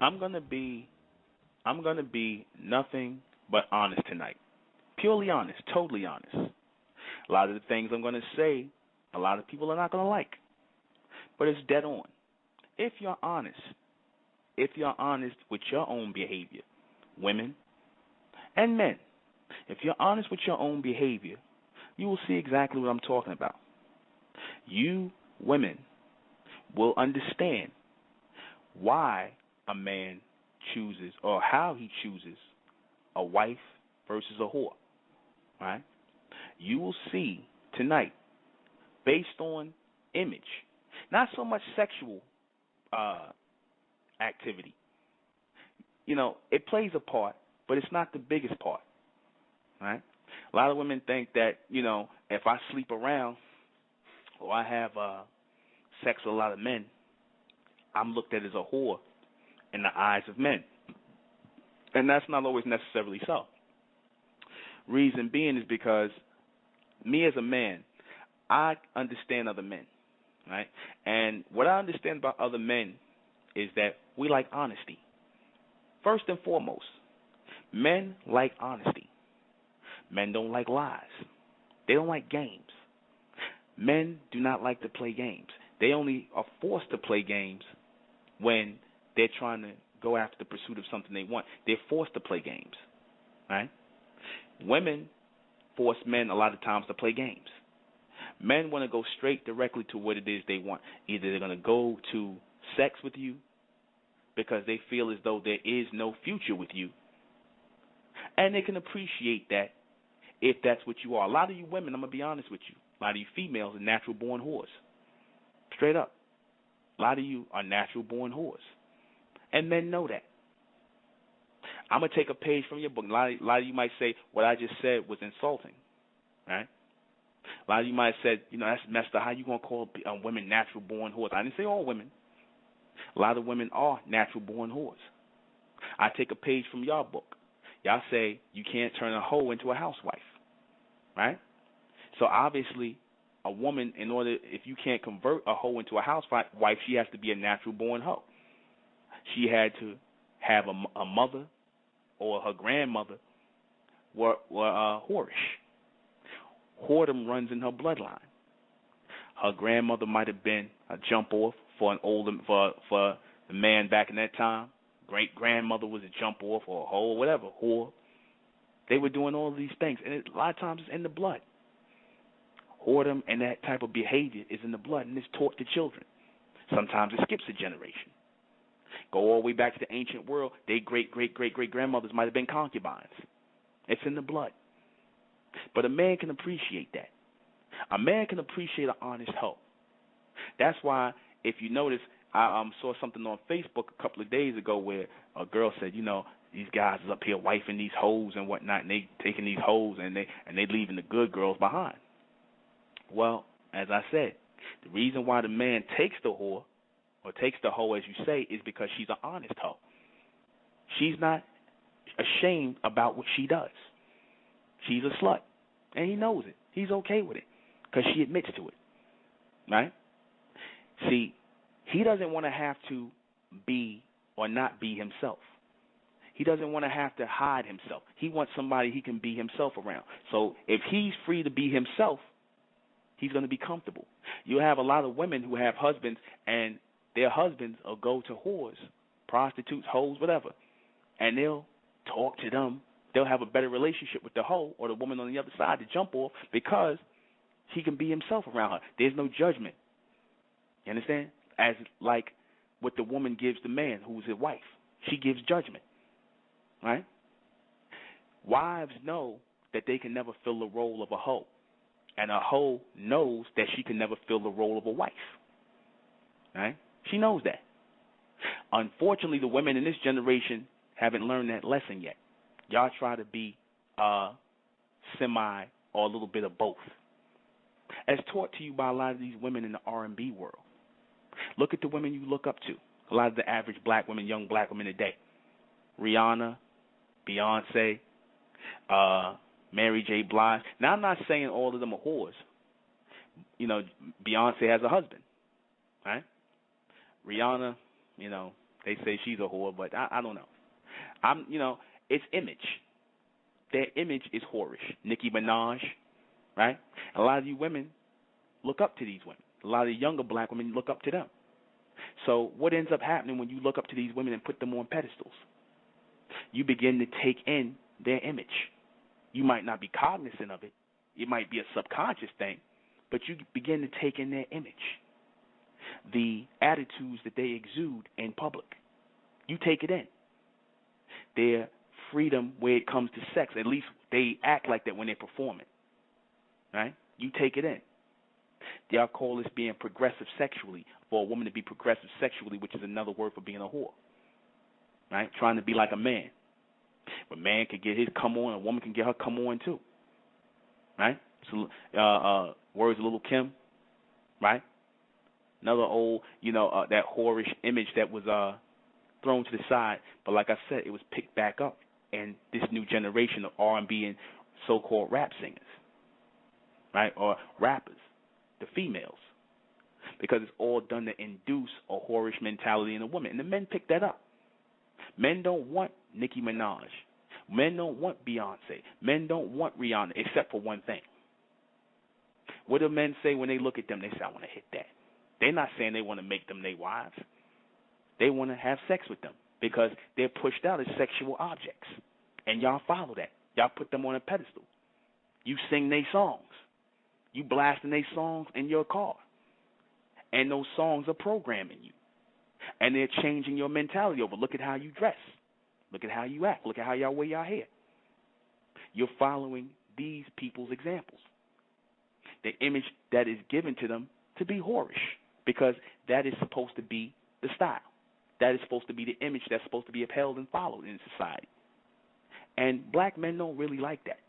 I'm gonna be nothing but honest tonight. Purely honest, totally honest. A lot of the things I'm gonna say, a lot of people are not gonna like, but it's dead on. If you're honest with your own behavior, women and men, if you're honest with your own behavior, you will see exactly what I'm talking about. You women will understand why a man chooses or how he chooses a wife versus a whore, right? You will see tonight, based on image, not so much sexual activity. You know, it plays a part, but it's not the biggest part, right? A lot of women think that, you know, if I sleep around or I have sex with a lot of men, I'm looked at as a whore in the eyes of men. And that's not always necessarily so. Reason being is because me as a man, I understand other men, right? And what I understand about other men is that we like honesty. First and foremost, men like honesty. Men don't like lies. They don't like games. Men do not like to play games. They only are forced to play games when they're trying to go after the pursuit of something they want. They're forced to play games, right? Women force men a lot of times to play games. Men want to go straight directly to what it is they want. Either they're going to go to sex with you because they feel as though there is no future with you, and they can appreciate that if that's what you are. A lot of you women, I'm going to be honest with you, a lot of you females are natural-born whores. Straight up. A lot of you are natural-born whores. And men know that. I'm going to take a page from your book. A lot of you might say what I just said was insulting, right? A lot of you might have said, you know, that's messed up. How you going to call women natural-born whores? I didn't say all women. A lot of women are natural-born whores. I take a page from your book. Y'all say you can't turn a hoe into a housewife, right? So obviously, a woman, in order, if you can't convert a hoe into a housewife, she has to be a natural-born hoe. She had to have a mother or her grandmother were whorish. Whoredom runs in her bloodline. Her grandmother might have been a jump off for the man back in that time. Great grandmother was a jump off or a hoe or whatever, whore. They were doing all of these things, and a lot of times it's in the blood. Whoredom and that type of behavior is in the blood, and it's taught to children. Sometimes it skips a generation. Go all the way back to the ancient world, their great-great-great-great-grandmothers might have been concubines. It's in the blood. But a man can appreciate that. A man can appreciate an honest hoe. That's why, if you notice, I saw something on Facebook a couple of days ago where a girl said, you know, these guys is up here wifing these hoes and whatnot, and they taking these hoes and they leaving the good girls behind. Well, as I said, the reason why the man takes the whore or takes the hoe, as you say, is because she's an honest hoe. She's not ashamed about what she does. She's a slut, and he knows it. He's okay with it because she admits to it, right? See, he doesn't want to have to be or not be himself. He doesn't want to have to hide himself. He wants somebody he can be himself around. So if he's free to be himself, he's going to be comfortable. You have a lot of women who have husbands, and their husbands will go to whores, prostitutes, hoes, whatever, and they'll talk to them. They'll have a better relationship with the hoe or the woman on the other side to jump off because he can be himself around her. There's no judgment. You understand? As like what the woman gives the man who's his wife. She gives judgment, right? Wives know that they can never fill the role of a hoe, and a hoe knows that she can never fill the role of a wife, right? She knows that. Unfortunately, the women in this generation haven't learned that lesson yet. Y'all try to be semi or a little bit of both, as taught to you by a lot of these women in the R&B world. Look at the women you look up to. A lot of the average black women, young black women today. Rihanna, Beyonce, Mary J. Blige. Now, I'm not saying all of them are whores. You know, Beyonce has a husband, right? Rihanna, you know, they say she's a whore, but I don't know. It's image. Their image is whorish. Nicki Minaj, right? A lot of you women look up to these women. A lot of the younger black women look up to them. So what ends up happening when you look up to these women and put them on pedestals? You begin to take in their image. You might not be cognizant of it. It might be a subconscious thing, but you begin to take in their image, the attitudes that they exude in public. You take it in. Their freedom where it comes to sex, at least they act like that when they're performing, right? You take it in. Y'all call this being progressive sexually, for a woman to be progressive sexually, which is another word for being a whore, right? Trying to be like a man. A man can get his come on, a woman can get her come on too, right? So, words of Little Kim, right? Another old, that whorish image that was thrown to the side, but like I said, it was picked back up in this new generation of R&B and so-called rap singers, right, or rappers, the females, because it's all done to induce a whorish mentality in a woman, and the men pick that up. Men don't want Nicki Minaj. Men don't want Beyonce. Men don't want Rihanna, except for one thing. What do men say when they look at them? They say, I want to hit that. They're not saying they want to make them their wives. They want to have sex with them because they're pushed out as sexual objects. And y'all follow that. Y'all put them on a pedestal. You sing their songs. You blasting their songs in your car. And those songs are programming you. And they're changing your mentality over. Look at how you dress. Look at how you act. Look at how y'all wear your hair. You're following these people's examples. The image that is given to them to be whorish, because that is supposed to be the style. That is supposed to be the image that's supposed to be upheld and followed in society. And black men don't really like that.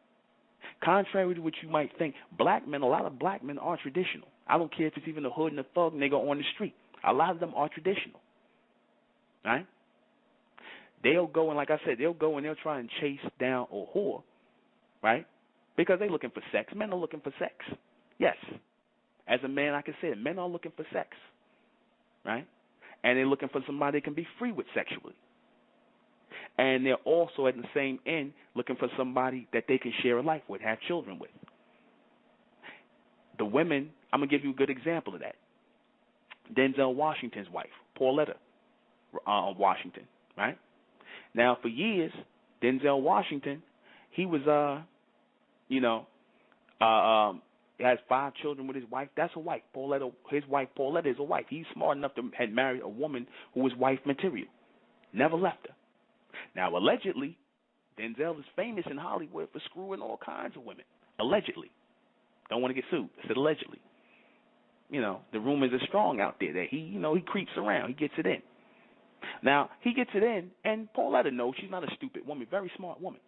Contrary to what you might think, black men, a lot of black men are traditional. I don't care if it's even the hood and the thug nigga on the street. A lot of them are traditional. Right? They'll go and, like I said, they'll try and chase down a whore, right? Because they're looking for sex. Men are looking for sex. Yes. As a man, I can say it. Men are looking for sex, right? And they're looking for somebody they can be free with sexually. And they're also, at the same end, looking for somebody that they can share a life with, have children with. The women, I'm going to give you a good example of that. Denzel Washington's wife, Pauletta Washington, right? Now, for years, Denzel Washington, he was, has 5 children with his wife. That's a wife. Pauletta, his wife, Pauletta, is a wife. He's smart enough to have married a woman who was wife material. Never left her. Now, allegedly, Denzel is famous in Hollywood for screwing all kinds of women. Allegedly. Don't want to get sued. I said allegedly. The rumors are strong out there that he creeps around. He gets it in. Now, he gets it in, and Pauletta knows she's not a stupid woman, very smart woman,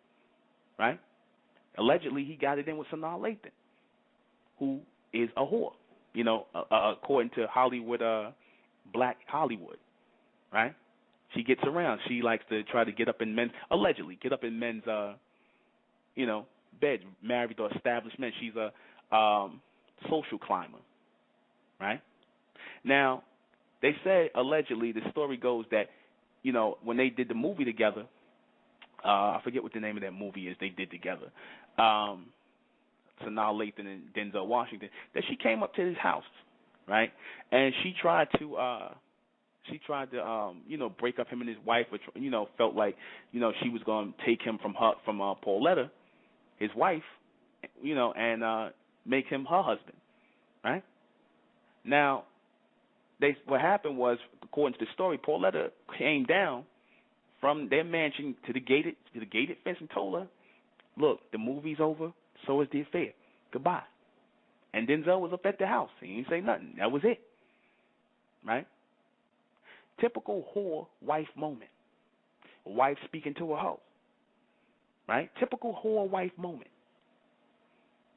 right? Allegedly, he got it in with ⴰ who is a whore, according to Hollywood, black Hollywood, right? She gets around. She likes to try to get up in men's bed, married to established men. She's a social climber, right? Now, they say, allegedly, the story goes that, when they did the movie together, I forget what the name of that movie is they did together, ⴰ and Denzel Washington, that she came up to his house, right? And she tried to break up him and his wife, which, felt like, she was going to take him from Pauletta, his wife, and make him her husband, right? Now, what happened was, according to the story, Pauletta came down from their mansion to the gated fence and told her, look, the movie's over, so is the affair. Goodbye. And Denzel was up at the house. He didn't say nothing. That was it. Right? Typical whore wife moment. A wife speaking to a hoe. Right? Typical whore wife moment.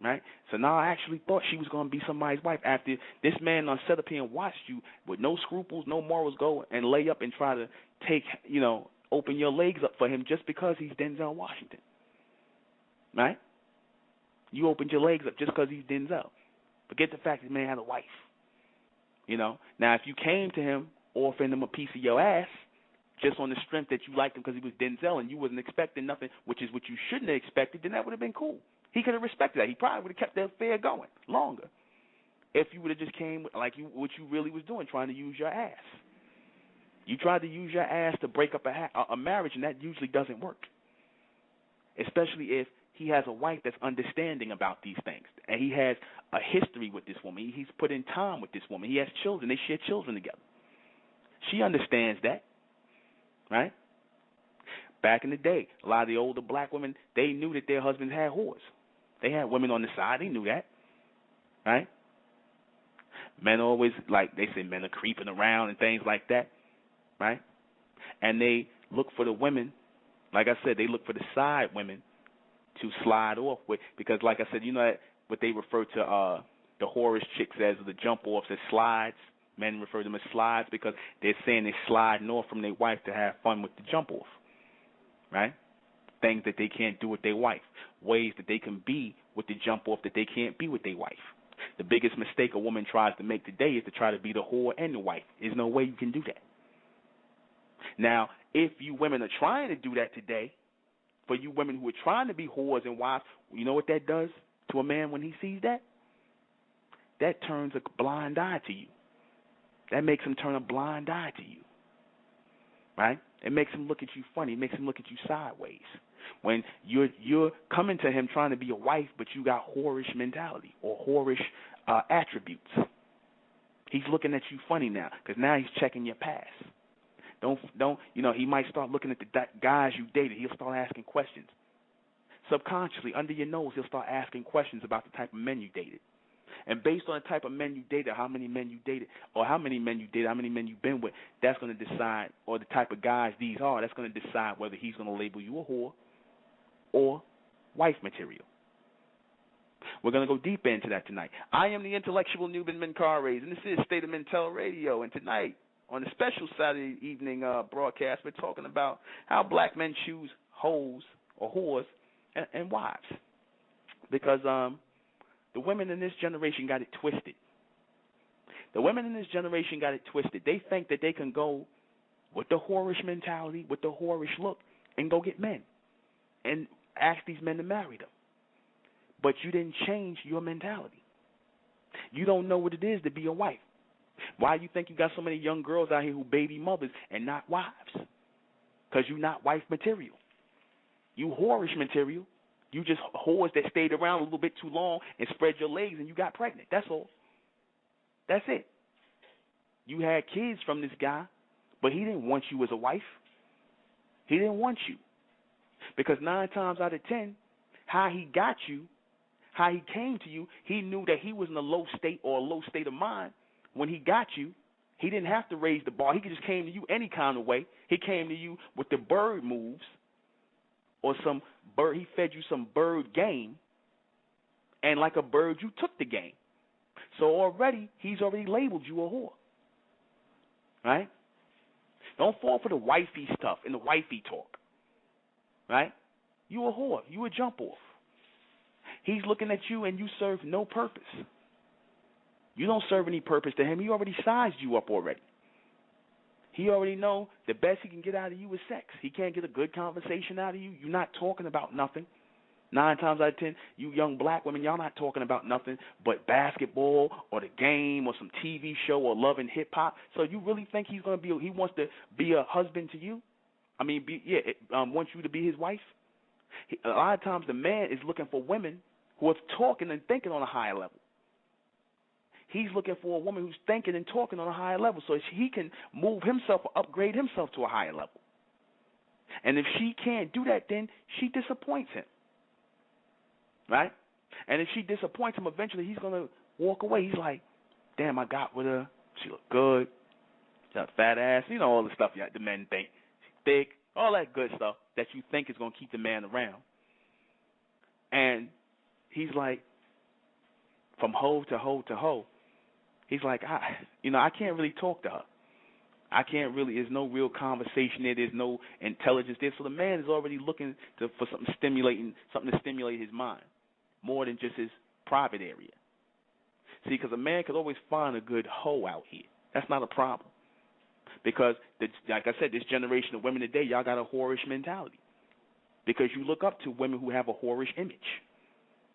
Right? So now I actually thought she was going to be somebody's wife after this man sat up here and watched you with no scruples, no morals, go and lay up and try to take, open your legs up for him just because he's Denzel Washington. Right? You opened your legs up just because he's Denzel. Forget the fact this man had a wife. Now if you came to him offering him a piece of your ass just on the strength that you liked him because he was Denzel and you wasn't expecting nothing, which is what you shouldn't have expected, then that would have been cool. He could have respected that. He probably would have kept that affair going longer if you would have just came like what you really was doing, trying to use your ass. You tried to use your ass to break up a marriage, and that usually doesn't work, especially if he has a wife that's understanding about these things, and he has a history with this woman. He's put in time with this woman. He has children. They share children together. She understands that, right? Back in the day, a lot of the older black women, they knew that their husbands had whores. They had women on the side. They knew that, right? Men always, like they say, men are creeping around and things like that, right? And they look for the women, like I said, they look for the side women to slide off with, because like I said, what they refer to the whorish chicks as, the jump-offs, as slides. Men refer to them as slides because they're saying they're sliding off from their wife to have fun with the jump-off, right? Things that they can't do with their wife, ways that they can be with the jump-off that they can't be with their wife. The biggest mistake a woman tries to make today is to try to be the whore and the wife. There's no way you can do that. Now, if you women are trying to do that today, for you women who are trying to be whores and wives, you know what that does to a man when he sees that? That turns a blind eye to you. That makes him turn a blind eye to you, right? It makes him look at you funny. It makes him look at you sideways. When you're coming to him trying to be a wife, but you got whorish mentality or whorish attributes. He's looking at you funny now because now he's checking your past. Don't he might start looking at the guys you dated. He'll start asking questions. Subconsciously, under your nose, he'll start asking questions about the type of men you dated. And based on the type of men you dated, how many men you dated, or how many men you dated, how many men you've been with, that's going to decide, or the type of guys these are, that's going to decide whether he's going to label you a whore or wife material. We're going to go deep into that tonight. I am the intellectual Nuben 괡ɪ̀ŋᴜ, and this is State of Mentel Radio. And tonight, on the special Saturday evening broadcast, we're talking about how black men choose hoes or whores and wives. Because the women in this generation got it twisted. The women in this generation got it twisted. They think that they can go with the whorish mentality, with the whorish look, and go get men and ask these men to marry them. But you didn't change your mentality. You don't know what it is to be a wife. Why you think you got so many young girls out here who baby mothers and not wives? Because you're not wife material. You whorish material. You just whores that stayed around a little bit too long and spread your legs and you got pregnant. That's all. That's it. You had kids from this guy, but he didn't want you as a wife. He didn't want you. Because 9 times out of 10, how he got you, how he came to you, he knew that he was in a low state or a low state of mind. When he got you, he didn't have to raise the bar. He just came to you any kind of way. He came to you with the bird moves or some bird. He fed you some bird game, and like a bird, you took the game. So already, he's already labeled you a whore. Right? Don't fall for the wifey stuff and the wifey talk. Right? You a whore. You a jump off. He's looking at you and you serve no purpose. You don't serve any purpose to him. He already sized you up already. He already know the best he can get out of you is sex. He can't get a good conversation out of you. You're not talking about nothing. 9 times out of 10, you young black women, y'all not talking about nothing but basketball or the game or some TV show or love and hip hop. So you really think he wants to be a husband to you? Wants you to be his wife? A lot of times the man is looking for women who are talking and thinking on a higher level. He's looking for a woman who's thinking and talking on a higher level so he can move himself or upgrade himself to a higher level. And if she can't do that, then she disappoints him. Right? And if she disappoints him, eventually he's going to walk away. He's like, damn, I got with her. She look good. She got a fat ass. You know, all the stuff the men think. She's thick. All that good stuff that you think is going to keep the man around. And he's like, from hoe to hoe to hoe, he's like, I can't really talk to her. I can't really, there's no real conversation there. There's no intelligence there. So the man is already looking for something to stimulate his mind. more than just his private area. See, because a man could always find a good hoe out here. That's not a problem. Because, like I said, this generation of women today, y'all got a whorish mentality. Because you look up to women who have a whorish image.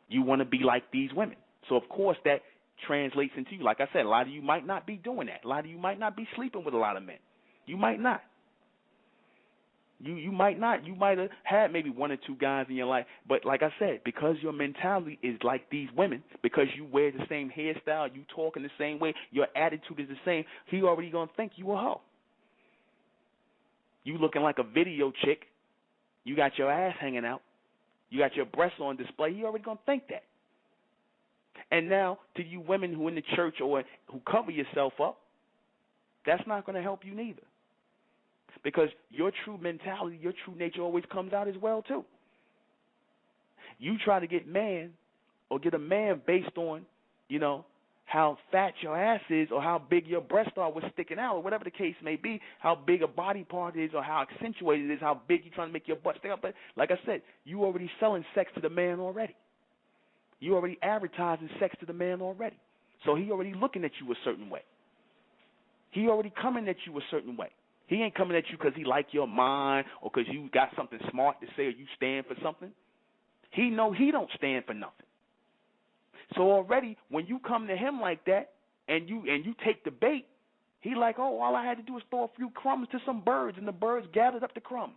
You want to be like these women. So, of course, that translates into you. Like I said, a lot of you might not be doing that. A lot of you might not be sleeping with a lot of men. You might not. You might not. You might have had maybe one or two guys in your life. But like I said, because your mentality is like these women, because you wear the same hairstyle, you talk in the same way, your attitude is the same, he already going to think you a hoe. You looking like a video chick. You got your ass hanging out. You got your breasts on display. He already going to think that. And now, to you women who in the church or who cover yourself up, that's not going to help you neither. Because your true mentality, your true nature always comes out as well, too. You try to get a man based on, how fat your ass is or how big your breasts are with sticking out or whatever the case may be, how big a body part is or how accentuated it is, how big you're trying to make your butt stick out. But like I said, you already selling sex to the man already. You already advertising sex to the man already. So he already looking at you a certain way. He already coming at you a certain way. He ain't coming at you because he like your mind or because you got something smart to say or you stand for something. He know he don't stand for nothing. So already when you come to him like that and you take the bait, he like, oh, all I had to do was throw a few crumbs to some birds and the birds gathered up the crumbs.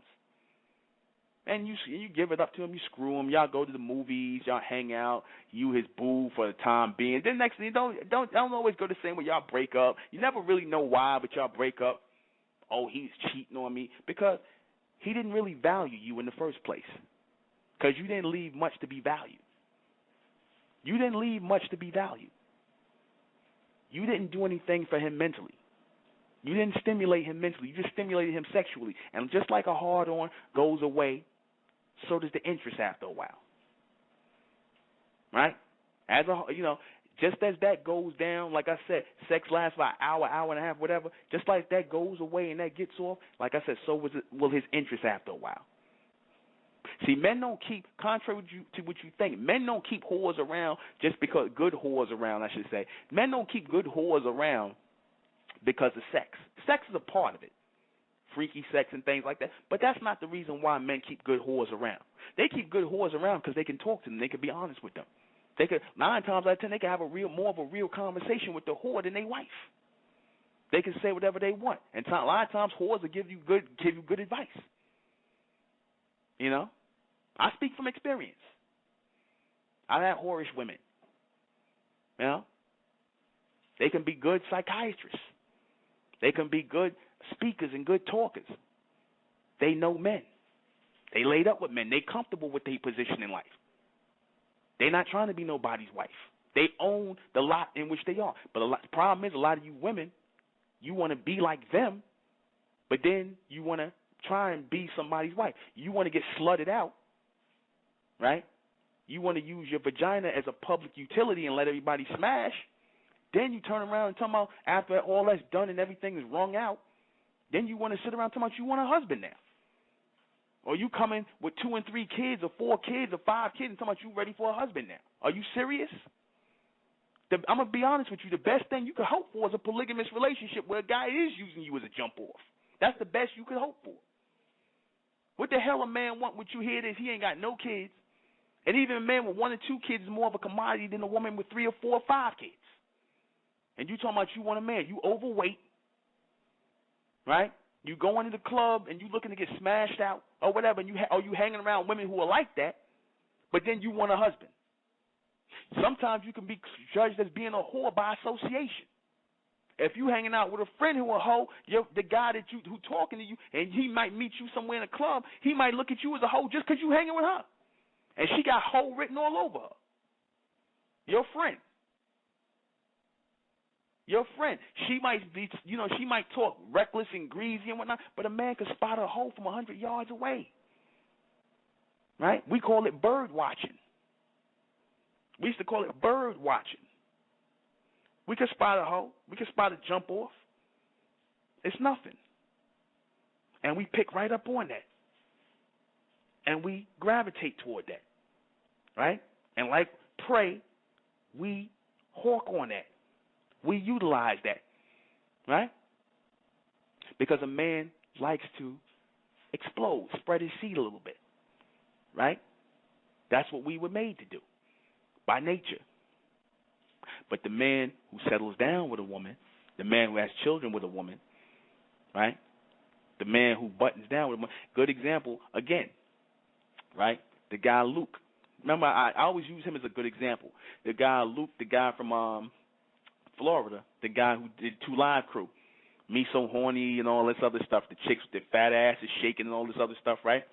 And you give it up to him, you screw him, y'all go to the movies, y'all hang out, you his boo for the time being. Then next thing you don't always go the same way, y'all break up. You never really know why, but y'all break up. Oh, he's cheating on me. Because he didn't really value you in the first place. Because you didn't leave much to be valued. You didn't leave much to be valued. You didn't do anything for him mentally. You didn't stimulate him mentally. You just stimulated him sexually. And just like a hard-on goes away, so does the interest after a while. Right? Just as that goes down, like I said, sex lasts for an hour, hour and a half, whatever. Just like that goes away and that gets off, like I said, so will his interest after a while. See, men don't keep, contrary to what you think, men don't keep whores around just because, good whores around, I should say. Men don't keep good whores around because of sex. Sex is a part of it, freaky sex and things like that. But that's not the reason why men keep good whores around. They keep good whores around because they can talk to them. They can be honest with them. They could 9 times out of 10 they can have more of a real conversation with the whore than their wife. They can say whatever they want, and a lot of times whores will give you good advice. I speak from experience. I've had whorish women. They can be good psychiatrists. They can be good speakers and good talkers. They know men. They laid up with men. They comfortable with their position in life. They're not trying to be nobody's wife. They own the lot in which they are. But the problem is a lot of you women, you want to be like them, but then you want to try and be somebody's wife. You want to get slutted out, right? You want to use your vagina as a public utility and let everybody smash. Then you turn around and talk about after all that's done and everything is wrung out, then you want to sit around talking about you want a husband now. Or you come in with 2 and 3 kids or 4 kids or 5 kids and talking about you ready for a husband now. Are you serious? I'm going to be honest with you. The best thing you could hope for is a polygamous relationship where a guy is using you as a jump off. That's the best you could hope for. What the hell a man want what you hear is he ain't got no kids. And even a man with 1 or 2 kids is more of a commodity than a woman with 3 or 4 or 5 kids. And you talking about you want a man. You overweight, right? You go into the club and you looking to get smashed out or whatever, and you hanging around women who are like that, but then you want a husband. Sometimes you can be judged as being a whore by association. If you hanging out with a friend who a hoe, the guy who talking to you, and he might meet you somewhere in a club, he might look at you as a hoe just because you hanging with her. And she got hoe written all over her. Your friend. Your friend. She might be, she might talk reckless and greasy and whatnot, but a man can spot a hoe from 100 yards away. Right? We call it bird watching. We used to call it bird watching. We can spot a hoe. We can spot a jump off. It's nothing. And we pick right up on that. And we gravitate toward that. Right? And like prey, we hawk on that. We utilize that, right? Because a man likes to explode, spread his seed a little bit, right? That's what we were made to do by nature. But the man who settles down with a woman, the man who has children with a woman, right? The man who buttons down with a woman. Good example, again, right? The guy Luke. Remember, I always use him as a good example. The guy Luke, the guy from Florida, the guy who did 2 Live Crew. Me So Horny and all this other stuff. The chicks with their fat asses shaking and all this other stuff, right?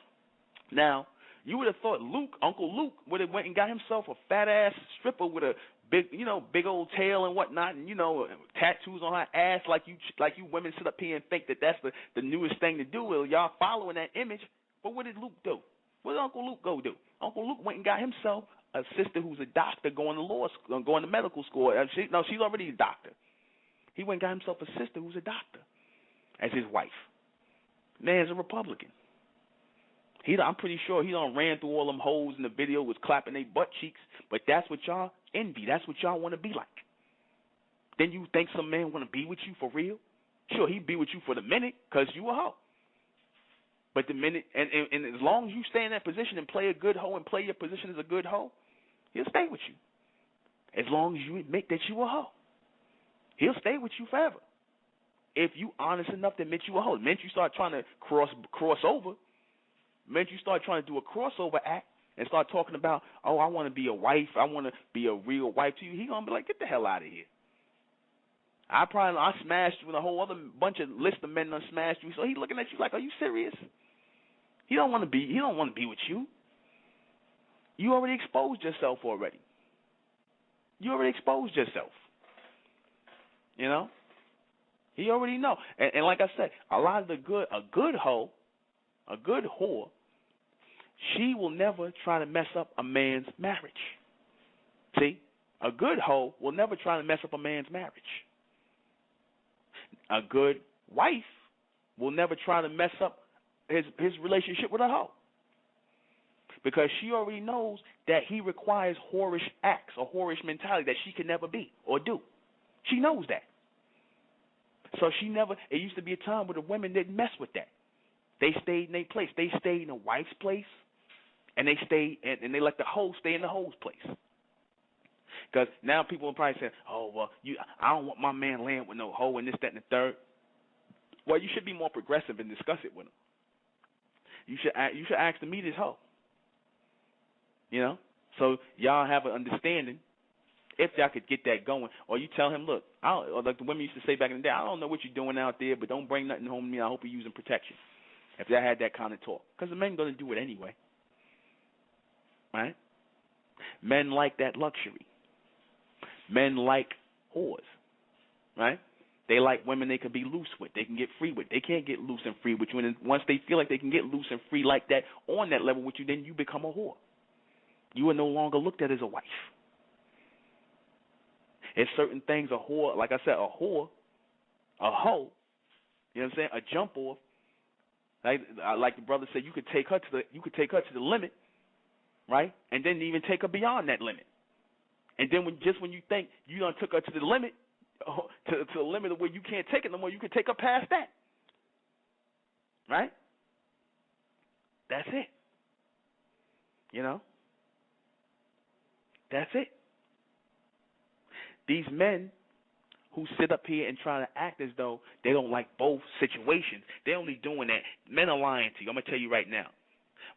Now, you would have thought Uncle Luke would have went and got himself a fat ass stripper with a big old tail and whatnot, and tattoos on her ass, like you women sit up here and think that that's the newest thing to do. Well, y'all following that image. But what did Luke do? What did Uncle Luke go do? Uncle Luke went and got himself a sister who's a doctor, going to medical school. She's already a doctor. He went and got himself a sister who's a doctor as his wife. Man's a Republican. I'm pretty sure he done ran through all them hoes in the video, was clapping their butt cheeks, but that's what y'all envy. That's what y'all want to be like. Then you think some man want to be with you for real? Sure, he'd be with you for the minute because you a hoe. But the minute, and as long as you stay in that position and play a good hoe and play your position as a good hoe, he'll stay with you. As long as you admit that you a hoe, he'll stay with you forever. If you honest enough to admit you a hoe, the minute you start trying to cross over, the minute you start trying to do a crossover act and start talking about, oh, I want to be a wife, I want to be a real wife to you, he gonna be like, get the hell out of here. I smashed you, and a whole other bunch of list of men done smashed you. So he looking at you like, are you serious? He don't want to be with you. You already exposed yourself already. You already exposed yourself. You know? He already know. And like I said, a good hoe, a good whore, she will never try to mess up a man's marriage. See? A good hoe will never try to mess up a man's marriage. A good wife will never try to mess up his relationship with a hoe, because she already knows that he requires whorish acts or whorish mentality that she can never be or do. She knows that. So it used to be a time where the women didn't mess with that. They stayed in their place. They stayed in a wife's place, and they let the hoe stay in the hoe's place. Because now people are probably saying, oh, well, I don't want my man laying with no hoe and this, that, and the third. Well, you should be more progressive and discuss it with him. You should ask to meet his hoe. You know? So y'all have an understanding if y'all could get that going. Or you tell him, look, or like the women used to say back in the day, I don't know what you're doing out there, but don't bring nothing home to me. I hope you're using protection. If y'all had that kind of talk. Because the men going to do it anyway. Right? Men like that luxury. Men like whores, right? They like women they can be loose with, they can get free with. They can't get loose and free with you. And once they feel like they can get loose and free like that on that level with you, then you become a whore. You are no longer looked at as a wife. It's certain things a whore, like I said, a whore, a hoe, you know what I'm saying? A jump off. Like the brother said, you could take her to the limit, right? And then even take her beyond that limit. And then when you think you done took her to the limit, to the limit of where you can't take it no more, you can take her past that. Right? That's it. You know? That's it. These men who sit up here and try to act as though they don't like both situations, they're only doing that. Men are lying to you. I'm going to tell you right now.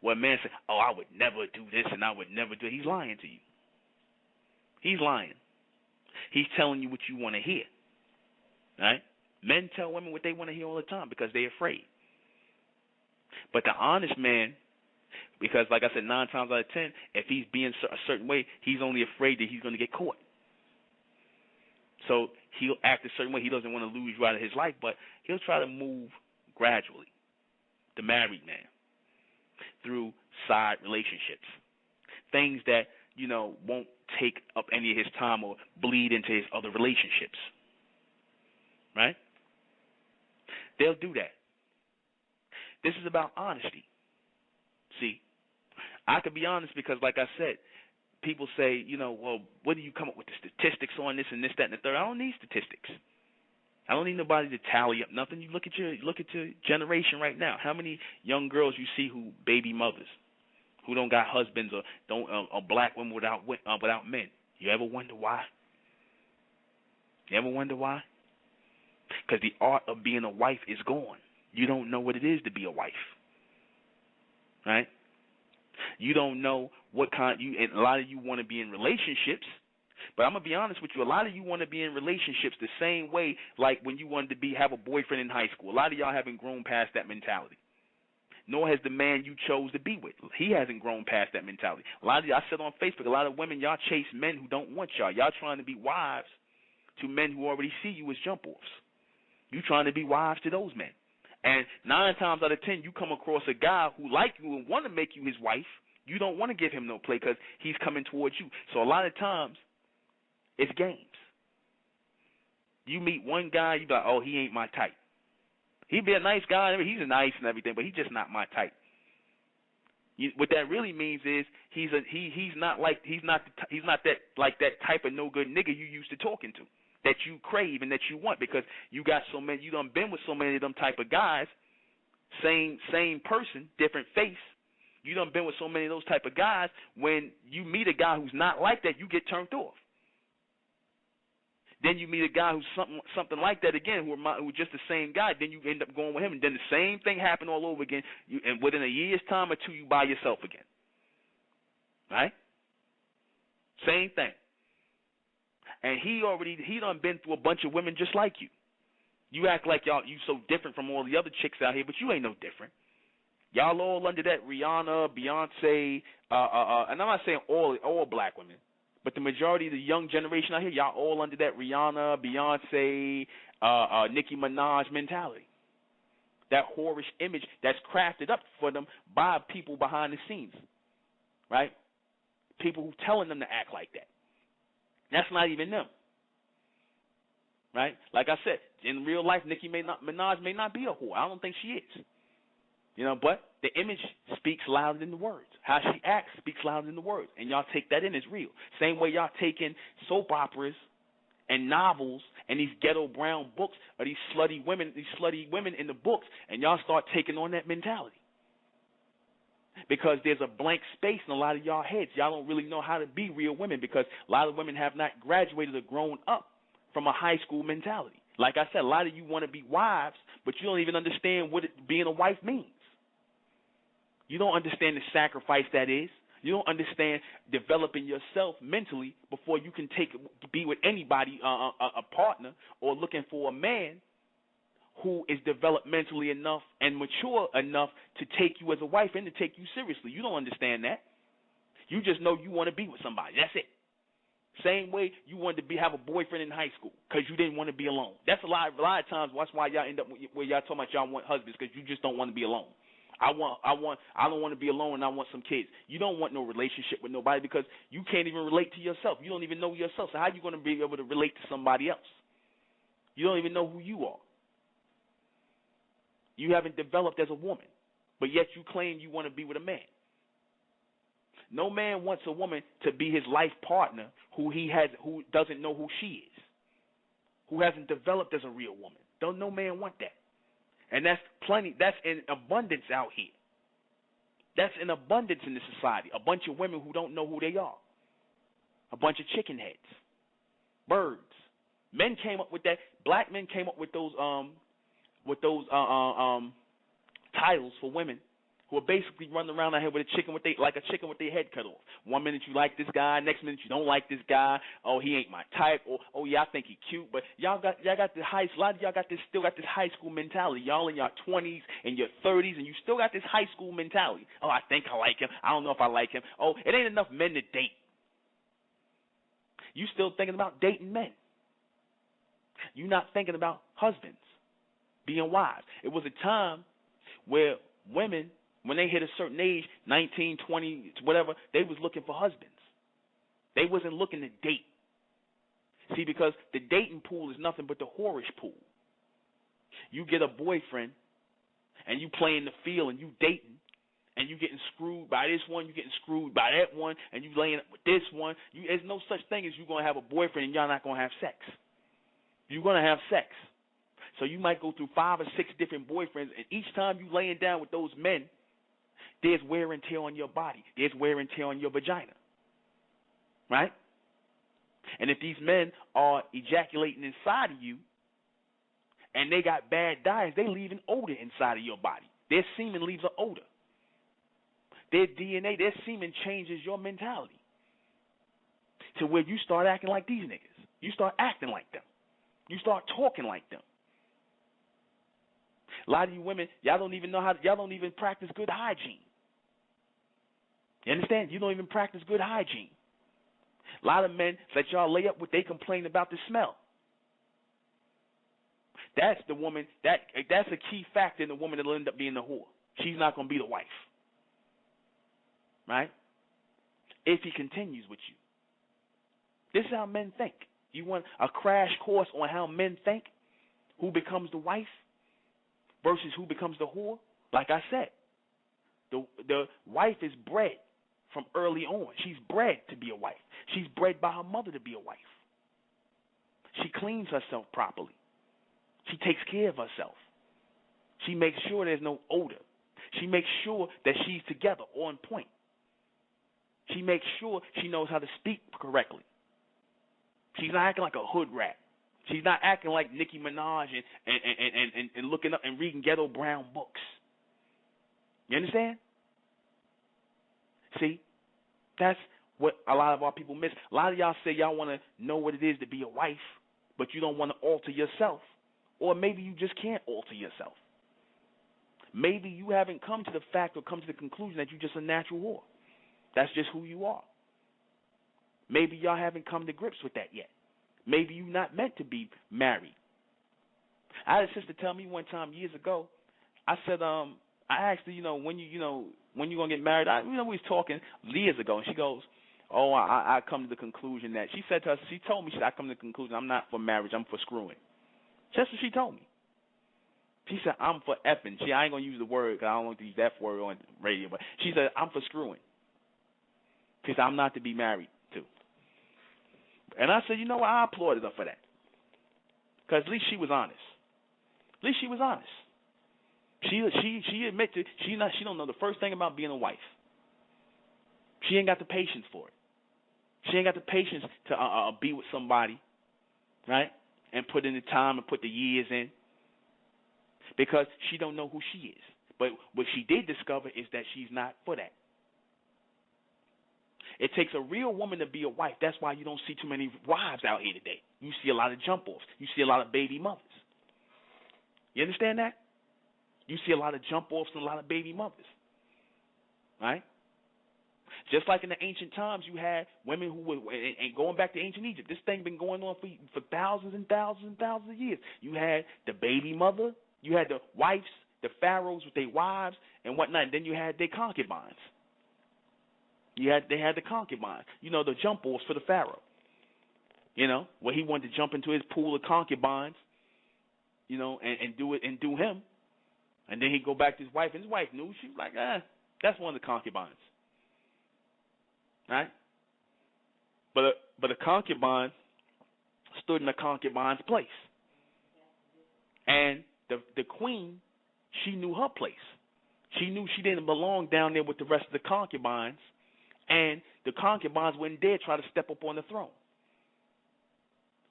When a man says, oh, I would never do this and I would never do it, he's lying to you. He's lying. He's telling you what you want to hear. Right? Men tell women what they want to hear all the time because they're afraid. But the honest man, because like I said, 9 times out of 10, if he's being a certain way, he's only afraid that he's going to get caught. So he'll act a certain way. He doesn't want to lose you out of his life, but he'll try to move gradually, the married man, through side relationships. Things that, won't take up any of his time or bleed into his other relationships. Right? They'll do that. This is about honesty. See, I could be honest because, like I said, people say, well, what do you come up with the statistics on this and this, that, and the third? I don't need statistics. I don't need nobody to tally up nothing. You look at your generation right now. How many young girls you see who baby mothers, who don't got husbands or don't or black women without men? You ever wonder why? You ever wonder why? Because the art of being a wife is gone. You don't know what it is to be a wife, right? You don't know what kind. And a lot of you want to be in relationships, but I'm gonna be honest with you. A lot of you want to be in relationships the same way like when you wanted to have a boyfriend in high school. A lot of y'all haven't grown past that mentality. Nor has the man you chose to be with. He hasn't grown past that mentality. A lot of y'all, I said on Facebook, a lot of women, y'all chase men who don't want y'all. Y'all trying to be wives to men who already see you as jump-offs. You trying to be wives to those men. And 9 times out of 10, you come across a guy who like you and want to make you his wife. You don't want to give him no play because he's coming towards you. So a lot of times, it's games. You meet one guy, you be like, oh, he ain't my type. He'd be a nice guy. He's nice and everything, but he's just not my type. What that really means is he's not that type of no good nigga you used to talking to, that you crave and that you want, because you got so many. You done been with so many of them type of guys, same person, different face. You done been with so many of those type of guys. When you meet a guy who's not like that, you get turned off. Then you meet a guy who's something like that again, who's just the same guy. Then you end up going with him, and then the same thing happened all over again. And within a year's time or two, you by yourself again. Right? Same thing. And he done been through a bunch of women just like you. You act like you so different from all the other chicks out here, but you ain't no different. Y'all all under that Rihanna, Beyonce, and I'm not saying all black women, but the majority of the young generation out here, y'all all under that Rihanna, Beyonce, Nicki Minaj mentality. That whorish image that's crafted up for them by people behind the scenes, right? People who telling them to act like that. That's not even them, right? Like I said, in real life, Nicki Minaj may not be a whore. I don't think she is. But the image speaks louder than the words. How she acts speaks louder than the words. And y'all take that in as real. Same way y'all taking soap operas and novels and these ghetto brown books or these slutty women in the books, and y'all start taking on that mentality. Because there's a blank space in a lot of y'all heads. Y'all don't really know how to be real women because a lot of women have not graduated or grown up from a high school mentality. Like I said, a lot of you want to be wives, but you don't even understand what being a wife means. You don't understand the sacrifice that is. You don't understand developing yourself mentally before you can be with anybody, a partner, or looking for a man who is developed mentally enough and mature enough to take you as a wife and to take you seriously. You don't understand that. You just know you want to be with somebody. That's it. Same way you wanted to have a boyfriend in high school because you didn't want to be alone. That's a lot of times. That's why y'all end up where y'all talking about y'all want husbands, because you just don't want to be alone. I don't want to be alone, and I want some kids. You don't want no relationship with nobody because you can't even relate to yourself. You don't even know yourself. So how are you going to be able to relate to somebody else? You don't even know who you are. You haven't developed as a woman, but yet you claim you want to be with a man. No man wants a woman to be his life partner who doesn't know who she is, who hasn't developed as a real woman. No man want that. And that's plenty. That's in abundance out here. That's in abundance in this society. A bunch of women who don't know who they are. A bunch of chicken heads, birds. Men came up with that. Black men came up with those titles for women who are basically running around out here with a chicken with their head cut off. One minute you like this guy, next minute you don't like this guy. Oh, he ain't my type. Or oh yeah, I think he cute. But a lot of y'all got this high school mentality. Y'all in your 20s and your 30s, and you still got this high school mentality. Oh, I think I like him. I don't know if I like him. Oh, it ain't enough men to date. You still thinking about dating men. You're not thinking about husbands, being wives. It was a time where women, when they hit a certain age, 19, 20, whatever, they was looking for husbands. They wasn't looking to date. See, because the dating pool is nothing but the whorish pool. You get a boyfriend, and you playing the field, and you dating, and you getting screwed by this one, you getting screwed by that one, and you laying up with this one. There's no such thing as you going to have a boyfriend and y'all not going to have sex. You're going to have sex. So you might go through 5 or 6 different boyfriends, and each time you laying down with those men, there's wear and tear on your body. There's wear and tear on your vagina. Right? And if these men are ejaculating inside of you, and they got bad dyes, they leave an odor inside of your body. Their semen leaves an odor. Their DNA, their semen changes your mentality to where you start acting like these niggas. You start acting like them. You start talking like them. A lot of you women, y'all don't even practice good hygiene. You understand? You don't even practice good hygiene. A lot of men that y'all lay up with, they complain about the smell. That's the woman, that's a key factor in the woman that will end up being the whore. She's not going to be the wife. Right? If he continues with you. This is how men think. You want a crash course on how men think? Who becomes the wife versus who becomes the whore? Like I said, the wife is bred from early on. She's bred to be a wife. She's bred by her mother to be a wife. She cleans herself properly. She takes care of herself. She makes sure there's no odor. She makes sure that she's together, on point. She makes sure she knows how to speak correctly. She's not acting like a hood rat. She's not acting like Nicki Minaj and looking up and reading ghetto brown books. You understand? See, that's what a lot of our people miss. A lot of y'all say y'all want to know what it is to be a wife, but you don't want to alter yourself. Or maybe you just can't alter yourself. Maybe you haven't come to the fact or come to the conclusion that you're just a natural whore. That's just who you are. Maybe y'all haven't come to grips with that yet. Maybe you're not meant to be married. I had a sister tell me one time years ago, I said, I asked her, when you gonna get married? We was talking years ago, and she goes, oh, I come to the conclusion that, she said to us, she told me, I come to the conclusion I'm not for marriage, I'm for screwing. That's what she told me. She said, I'm for effing. I ain't going to use the word because I don't want to use that word on radio, but she said, I'm for screwing. She said, I'm not to be married to. And I said, you know what? I applauded her for that. Because at least she was honest. At least she was honest. She admitted she don't know the first thing about being a wife. She ain't got the patience for it. She ain't got the patience to be with somebody, right? And put in the time and put the years in. Because she don't know who she is. But what she did discover is that she's not for that. It takes a real woman to be a wife. That's why you don't see too many wives out here today. You see a lot of jump-offs. You see a lot of baby mothers. You understand that? You see a lot of jump-offs and a lot of baby mothers. Right? Just like in the ancient times, you had women who were, and going back to ancient Egypt, this thing been going on for thousands and thousands and thousands of years. You had the baby mother, you had the wives, the pharaohs with their wives and whatnot, and then you had their concubines. They had the concubines, the jump-offs for the pharaoh. Where he wanted to jump into his pool of concubines, and do it and do him. And then he'd go back to his wife, and his wife knew. She was like, that's one of the concubines. Right? But a concubine stood in a concubine's place. And the queen, she knew her place. She knew she didn't belong down there with the rest of the concubines, and the concubines wouldn't dare try to step up on the throne.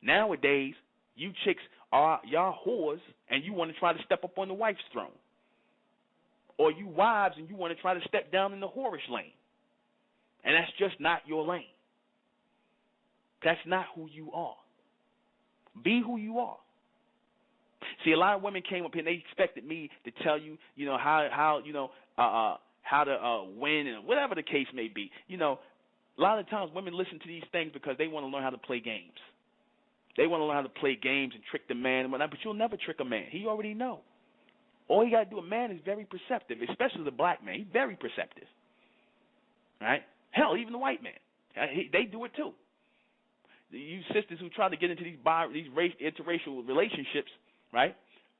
Nowadays, you chicks are y'all whores, and you want to try to step up on the wife's throne. Or you wives, and you want to try to step down in the whorish lane. And that's just not your lane. That's not who you are. Be who you are. See, a lot of women came up here and they expected me to tell you, how to win and whatever the case may be. A lot of times women listen to these things because they want to learn how to play games. They want to learn how to play games and trick the man and whatnot, but you'll never trick a man. He already know. All you got to do, a man is very perceptive, especially the black man. He's very perceptive. Right? Hell, even the white man. They do it too. You sisters who try to get into these interracial relationships, right?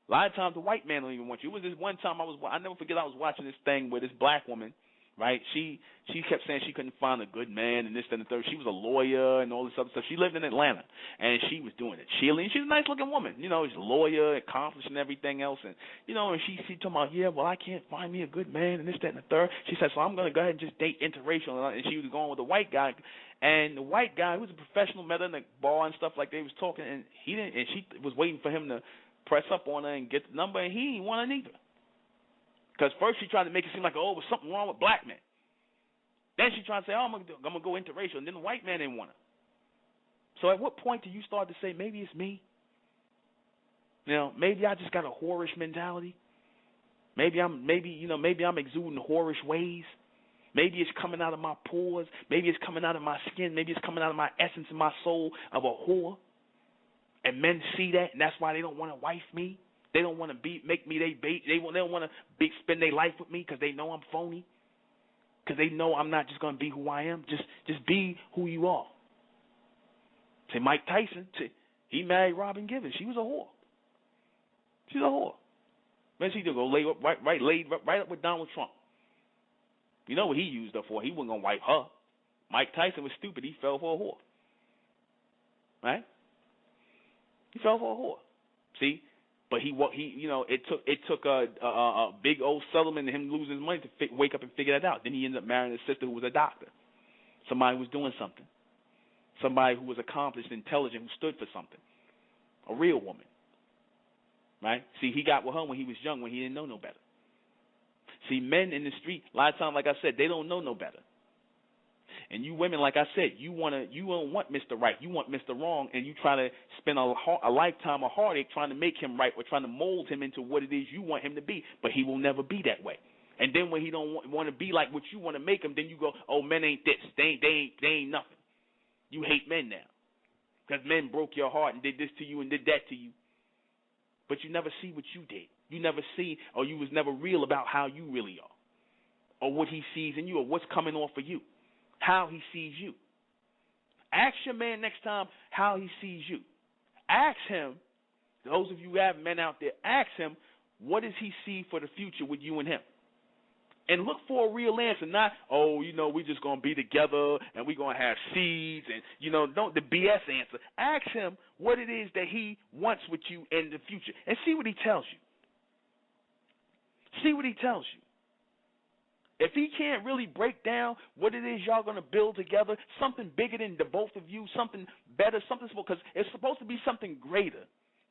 A lot of times the white man don't even want you. It was this one time I never forget, I was watching this thing where this black woman, right? She kept saying she couldn't find a good man and this, that, and the third. She was a lawyer and all this other stuff. She lived in Atlanta, and she was doing it. She's a nice-looking woman. She's a lawyer, accomplished and everything else. And, and she talking about, yeah, well, I can't find me a good man and this, that, and the third. She said, so I'm going to go ahead and just date interracial. And she was going with a white guy. And the white guy, who was a professional, met her in the bar and stuff like they was talking, and he didn't. And she was waiting for him to press up on her and get the number, and he didn't want her neither. Because first she tried to make it seem like, oh, there's something wrong with black men. Then she tried to say, oh, I'm gonna go interracial, and then the white man didn't want her. So at what point do you start to say, maybe it's me? Maybe I just got a whorish mentality. Maybe I'm exuding whorish ways. Maybe it's coming out of my pores. Maybe it's coming out of my skin. Maybe it's coming out of my essence and my soul of a whore. And men see that, and that's why they don't want to wife me. They don't want to make me they bait. They don't want to spend their life with me because they know I'm phony. Because they know I'm not just going to be who I am. Just be who you are. Say Mike Tyson, he married Robin Givens. She was a whore. She's a whore. When she did go lay up with Donald Trump. You know what he used her for? He wasn't going to wipe her. Mike Tyson was stupid. He fell for a whore. Right? He fell for a whore. See? But it took a big old settlement and him losing his money to wake up and figure that out. Then he ended up marrying a sister who was a doctor, somebody who was doing something, somebody who was accomplished, intelligent, who stood for something, a real woman. Right? See, he got with her when he was young, when he didn't know no better. See, men in the street, a lot of times, like I said, they don't know no better. And you women, like I said, you don't want Mr. Right. You want Mr. Wrong, and you try to spend a lifetime of heartache trying to make him right or trying to mold him into what it is you want him to be. But he will never be that way. And then when he don't want to be like what you want to make him, then you go, oh, men ain't this. They ain't nothing. You hate men now because men broke your heart and did this to you and did that to you. But you never see what you did. You never see, or you was never real about how you really are, or what he sees in you, or what's coming off of you. How he sees you. Ask your man next time how he sees you. Ask him, those of you who have men out there, ask him, what does he see for the future with you and him? And look for a real answer, not, we're just going to be together and we're going to have seeds and, don't the BS answer. Ask him what it is that he wants with you in the future and see what he tells you. See what he tells you. If he can't really break down what it is y'all going to build together, something bigger than the both of you, something better, something small, because it's supposed to be something greater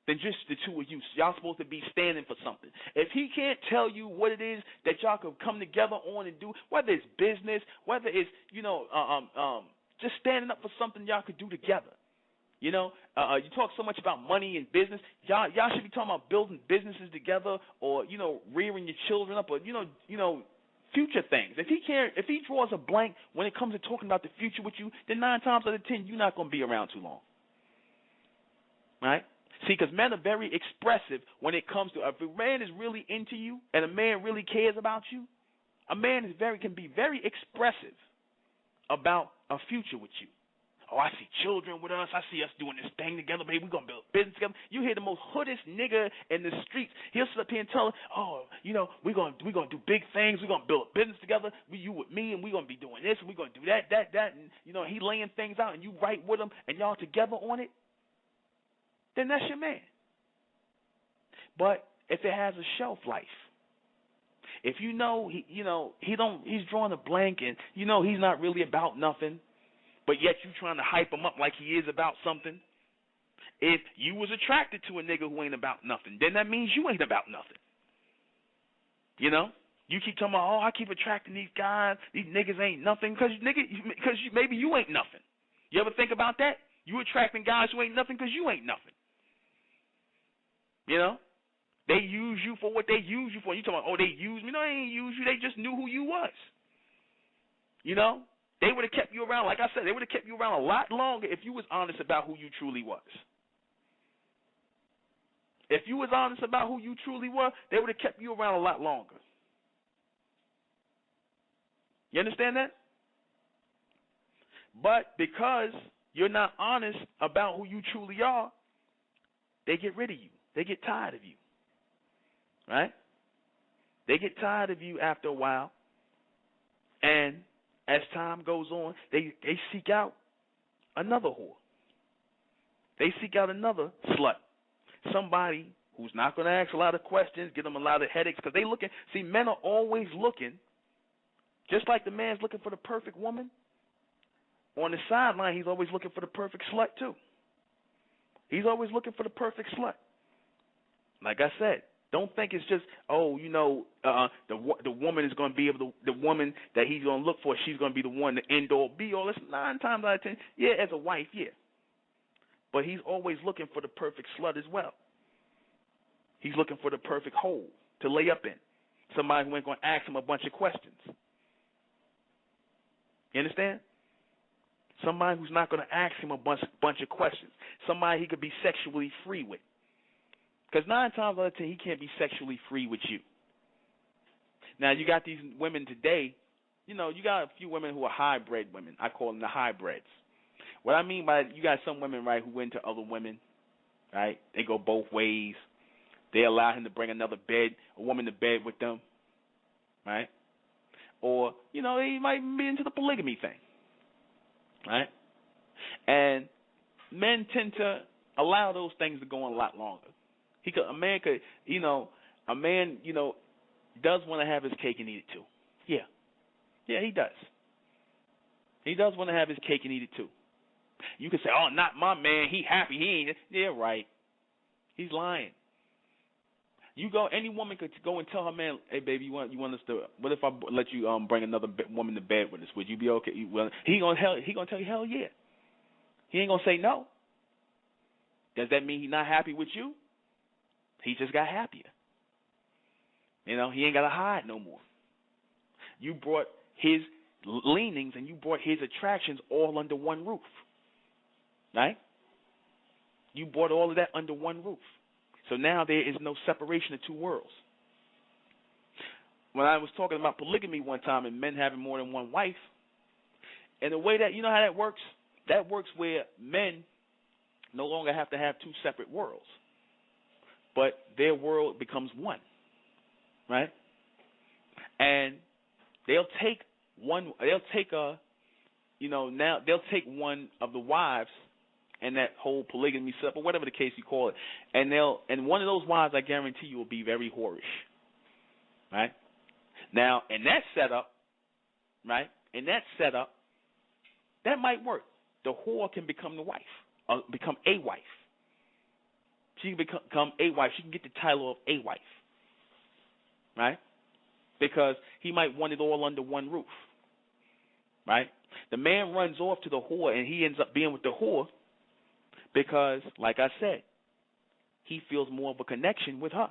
than just the two of you. Y'all supposed to be standing for something. If he can't tell you what it is that y'all could come together on and do, whether it's business, whether it's, just standing up for something y'all could do together. You talk so much about money and business. Y'all should be talking about building businesses together or, rearing your children up or, future things. If he draws a blank when it comes to talking about the future with you, then 9 times out of 10, you're not going to be around too long. Right? See, because men are very expressive when it comes to, if a man is really into you and a man really cares about you, a man can be very expressive about a future with you. Oh, I see children with us. I see us doing this thing together, baby. We're going to build business together. You hear the most hoodest nigga in the streets. He'll sit up here and tell her, we're going to do big things. We're going to build a business together. You with me, and we're going to be doing this, and we're going to do that. And, he laying things out, and you right with him, and y'all together on it. Then that's your man. But if it has a shelf life, if he's drawing a blank, and he's not really about nothing, but yet you trying to hype him up like he is about something. If you was attracted to a nigga who ain't about nothing, then that means you ain't about nothing. You keep talking about, I keep attracting these guys, these niggas ain't nothing, because maybe you ain't nothing. You ever think about that? You attracting guys who ain't nothing because you ain't nothing. They use you for what they use you for. You talking about, they used me? No, they ain't use you. They just knew who you was. They would have kept you around, like I said, they would have kept you around a lot longer if you was honest about who you truly was. If you was honest about who you truly were, they would have kept you around a lot longer. You understand that? But because you're not honest about who you truly are, they get rid of you. They get tired of you. Right? They get tired of you after a while. as time goes on, they seek out another whore. They seek out another slut. Somebody who's not going to ask a lot of questions, give them a lot of headaches, because they looking. See, men are always looking, just like the man's looking for the perfect woman. On the sideline, he's always looking for the perfect slut too. He's always looking for the perfect slut. Like I said, don't think it's just, the woman is going to be able to, the woman that he's going to look for, she's going to be the one, the end all be all. It's 9 times out of 10, yeah, as a wife, yeah. But he's always looking for the perfect slut as well. He's looking for the perfect hole to lay up in. Somebody who ain't going to ask him a bunch of questions. You understand? Somebody who's not going to ask him a bunch of questions. Somebody he could be sexually free with. Because 9 times out of 10, he can't be sexually free with you. Now, you got these women today, you got a few women who are hybrid women. I call them the hybrids. What I mean by you got some women, right, who into other women, right? They go both ways. They allow him to bring a woman to bed with them, right? Or, they might be into the polygamy thing, right? And men tend to allow those things to go on a lot longer. A man does want to have his cake and eat it too. Yeah. Yeah, he does. He does want to have his cake and eat it too. You can say, oh, not my man, he happy, he ain't. Yeah, right. He's lying. Any woman could go and tell her man, hey, baby, you want us to, what if I let you bring another woman to bed with us? Would you be okay? He gonna tell you, hell yeah. He ain't gonna say no. Does that mean he's not happy with you? He just got happier. He ain't got to hide no more. You brought his leanings and you brought his attractions all under one roof. Right? You brought all of that under one roof. So now there is no separation of two worlds. When I was talking about polygamy one time and men having more than one wife, and the way that, how that works? That works where men no longer have to have two separate worlds, but their world becomes one, right? And they'll take one of the wives and that whole polygamy setup, or whatever the case you call it, and one of those wives, I guarantee you, will be very whorish, right? Now, in that setup, right? That might work. The whore can become the wife, become a wife. She can become a wife. She can get the title of a wife, right? Because he might want it all under one roof, right? The man runs off to the whore, and he ends up being with the whore because, like I said, he feels more of a connection with her.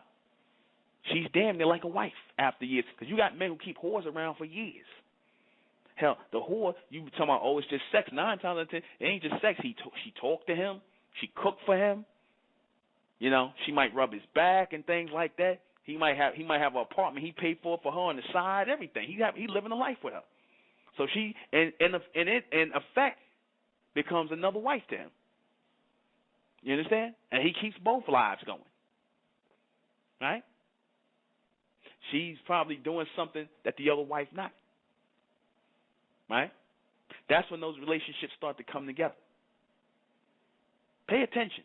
She's damn near like a wife after years. Because you got men who keep whores around for years. Hell, the whore, you talking about, oh, it's just sex. 9 times out of 10, it ain't just sex. She talked to him. She cooked for him. She might rub his back and things like that. He might have an apartment he paid for her on the side, everything. He living a life with her. So she, in effect, becomes another wife to him. You understand? And he keeps both lives going. Right? She's probably doing something that the other wife not. Right? That's when those relationships start to come together. Pay attention.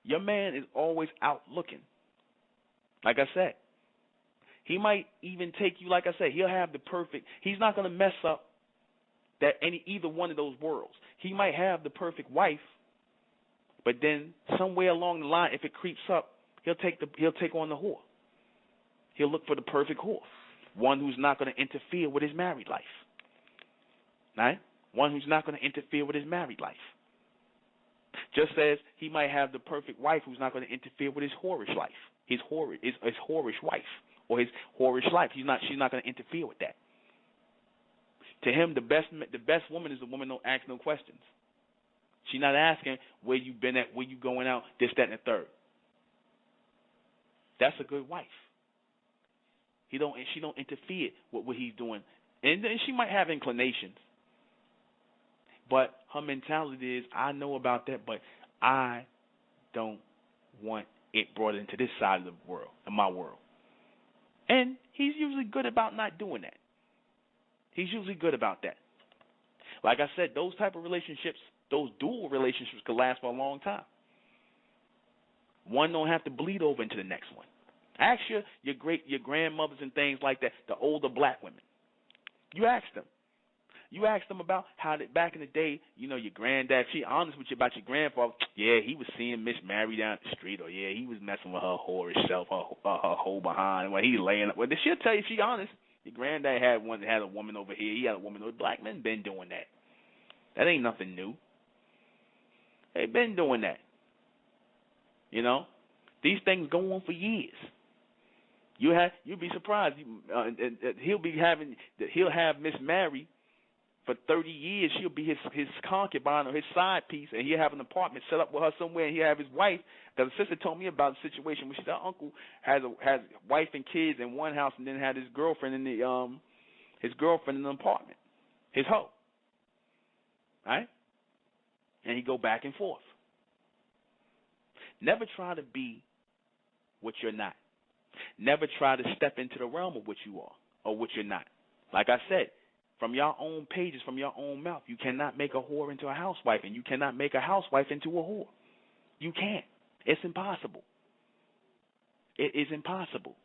Your man is always out looking. Like I said, he might even take you, like I said, he'll have the perfect, he's not going to mess up either one of those worlds. He might have the perfect wife, but then somewhere along the line, if it creeps up, he'll take on the whore. He'll look for the perfect whore, one who's not going to interfere with his married life. Right? One who's not going to interfere with his married life. Just as he might have the perfect wife who's not going to interfere with his whorish life, his whorish wife, or his whorish life. She's not going to interfere with that. To him, the best woman is the woman who don't ask no questions. She's not asking where you been at, where you going out, this, that, and the third. That's a good wife. She don't interfere with what he's doing, and she might have inclinations, but her mentality is, I know about that, but I don't want it brought into this side of the world, of my world. And he's usually good about not doing that. He's usually good about that. Like I said, those type of relationships, those dual relationships could last for a long time. One don't have to bleed over into the next one. Ask your grandmothers and things like that, the older black women. You ask them. You ask them about how back in the day, your granddad, she honest with you about your grandfather. Yeah, he was seeing Miss Mary down the street, or yeah, he was messing with her whorish self, her whole behind, when he laying up. Well, she'll tell you if she honest. Your granddad had a woman over here. He had a woman over. Black men been doing that. That ain't nothing new. They been doing that. These things go on for years. You'll be surprised. He'll have Miss Mary for 30 years. She'll be his concubine or his side piece, and he'll have an apartment set up with her somewhere, and he'll have his wife. Because the sister told me about the situation where she said her uncle has wife and kids in one house, and then had his girlfriend in the apartment, his hoe. Right? And he go back and forth. Never try to be what you're not. Never try to step into the realm of what you are or what you're not. Like I said, from your own pages, from your own mouth, you cannot make a whore into a housewife, and you cannot make a housewife into a whore. You can't. It's impossible. It is impossible.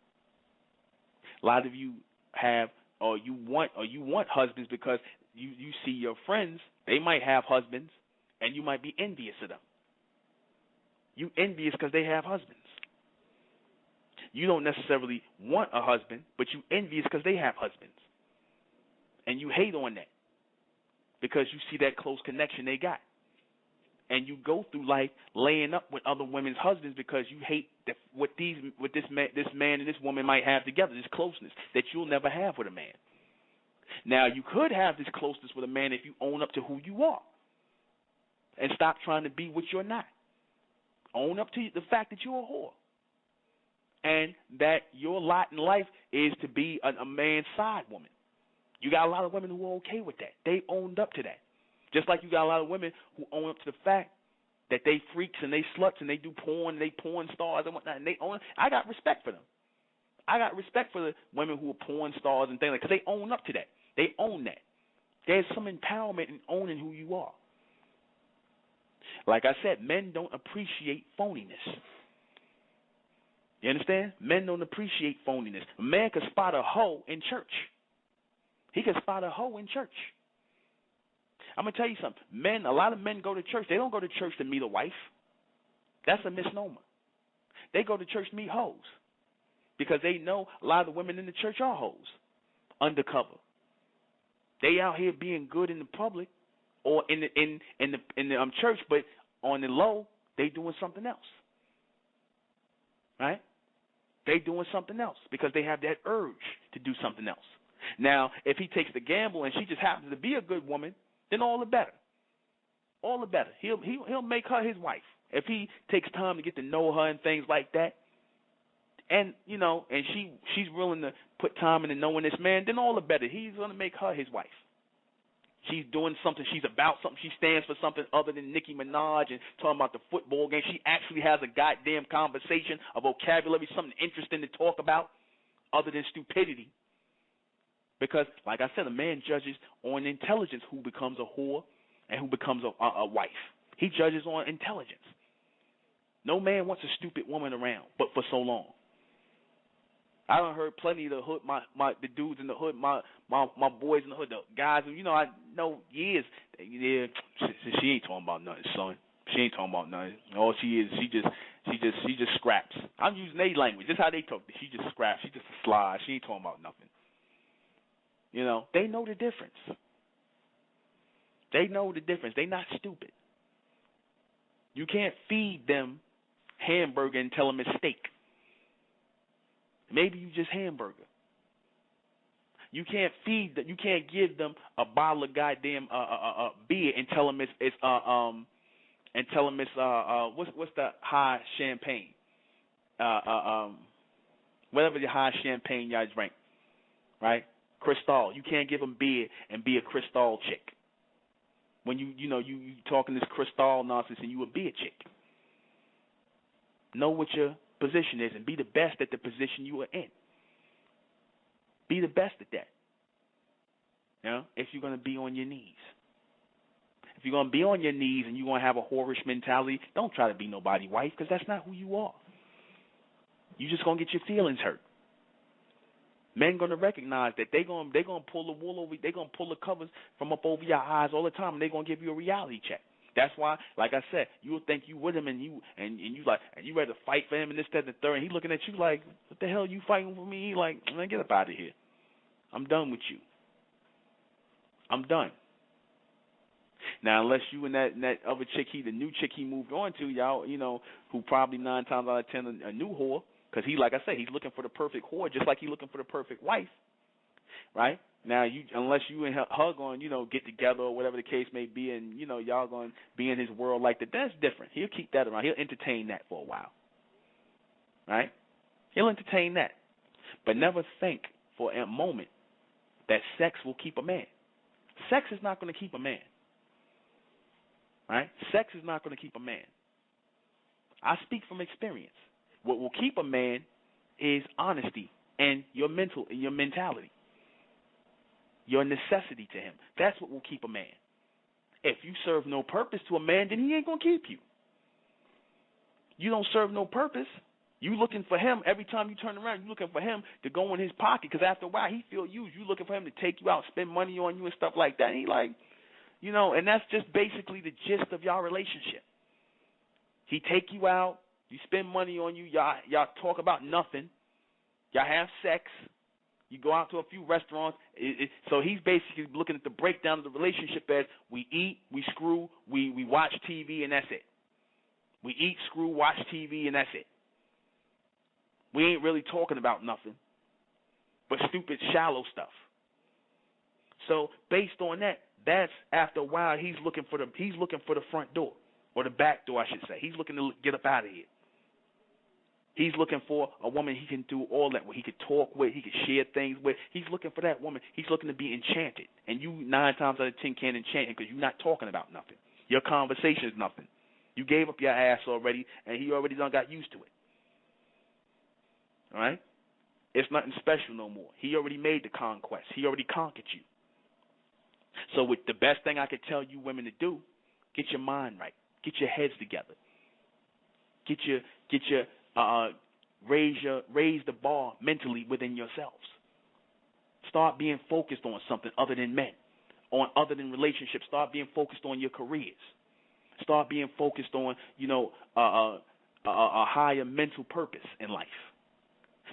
A lot of you have, or you want husbands because you see your friends, they might have husbands, and you might be envious of them. You envious because they have husbands. You don't necessarily want a husband, but you envious because they have husbands. And you hate on that because you see that close connection they got. And you go through life laying up with other women's husbands because you hate what this man and this woman might have together, this closeness that you'll never have with a man. Now, you could have this closeness with a man if you own up to who you are and stop trying to be what you're not. Own up to the fact that you're a whore and that your lot in life is to be a man's side woman. You got a lot of women who are okay with that. They owned up to that. Just like you got a lot of women who own up to the fact that they freaks and they sluts and they do porn and they porn stars and whatnot. And they own it. I got respect for them. I got respect for the women who are porn stars and things like that because they own up to that. They own that. There's some empowerment in owning who you are. Like I said, men don't appreciate phoniness. You understand? Men don't appreciate phoniness. A man can spot a hoe in church. He can spot a hoe in church. I'm going to tell you something. A lot of men go to church. They don't go to church to meet a wife. That's a misnomer. They go to church to meet hoes because they know a lot of the women in the church are hoes, undercover. They out here being good in the public or in the church, but on the low, they doing something else. Right? They doing something else because they have that urge to do something else. Now, if he takes the gamble and she just happens to be a good woman, then all the better. All the better. He'll make her his wife. If he takes time to get to know her and things like that, and and she's willing to put time into knowing this man, then all the better. He's gonna make her his wife. She's doing something. She's about something. She stands for something other than Nicki Minaj and talking about the football game. She actually has a goddamn conversation, a vocabulary, something interesting to talk about other than stupidity. Because, like I said, a man judges on intelligence who becomes a whore and who becomes a wife. He judges on intelligence. No man wants a stupid woman around, but for so long. I done heard plenty of the hood, the dudes in the hood, my boys in the hood, the guys, I know years. Yeah, she ain't talking about nothing, son. She ain't talking about nothing. All she is, she just scraps. I'm using their language. That's how they talk. She just scraps. She just a slide. She ain't talking about nothing. They know the difference. They know the difference. They not stupid. You can't feed them hamburger and tell them it's steak. Maybe you just hamburger. You can't feed them. You can't give them a bottle of goddamn beer and tell them it's what's the high champagne? Whatever the high champagne y'all drink, right? Cristal. You can't give them beer and be a Cristal chick. When you talking this Cristal nonsense and you a beer chick. Know what your position is and be the best at the position you are in. Be the best at that. You know, if you're going to be on your knees. If you're going to be on your knees and you're going to have a whorish mentality, don't try to be nobody's wife, because that's not who you are. You're just going to get your feelings hurt. Men going to recognize that they're going to pull the wool over, they're going to pull the covers from up over your eyes all the time, and they're going to give you a reality check. That's why, like I said, you'll think you with him and you ready to fight for him and this, that, and the third, and he looking at you like, what the hell are you fighting for me? He like, man, get up out of here. I'm done with you. I'm done. Now, unless you and that other chick, the new chick he moved on to, y'all, you know, who probably 9 times out of 10 a new whore, because he, like I said, he's looking for the perfect whore, just like he's looking for the perfect wife, right? Now, unless you and her going, you know, get together or whatever the case may be, and, you know, y'all going to be in his world like that, that's different. He'll keep that around. He'll entertain that for a while, right? He'll entertain that. But never think for a moment that sex will keep a man. Sex is not going to keep a man, right? Sex is not going to keep a man. I speak from experience. What will keep a man is honesty and your mentality. Your necessity to him. That's what will keep a man. If you serve no purpose to a man, then he ain't going to keep you. You don't serve no purpose. You looking for him every time you turn around. You looking for him to go in his pocket, because after a while he feel used. You looking for him to take you out, spend money on you and stuff like that. And he like, you know, and that's just basically the gist of y'all relationship. He take you out, you spend money on you, y'all talk about nothing, y'all have sex. You go out to a few restaurants. So he's basically looking at the breakdown of the relationship as we eat, we screw, we watch TV, and that's it. We eat, screw, watch TV, and that's it. We ain't really talking about nothing but stupid, shallow stuff. So based on that, that's after a while he's looking for the front door, or the back door, I should say. He's looking to get up out of here. He's looking for a woman he can do all that with. He could talk with. He could share things with. He's looking for that woman. He's looking to be enchanted. And you 9 times out of 10 can't enchant him, because you're not talking about nothing. Your conversation is nothing. You gave up your ass already, and he already done got used to it. All right? It's nothing special no more. He already made the conquest. He already conquered you. So with the best thing I could tell you women to do, get your mind right. Get your heads together. Raise the bar mentally within yourselves. Start being focused on something other than men, other than relationships. Start being focused on your careers. Start being focused on, you know, a higher mental purpose in life.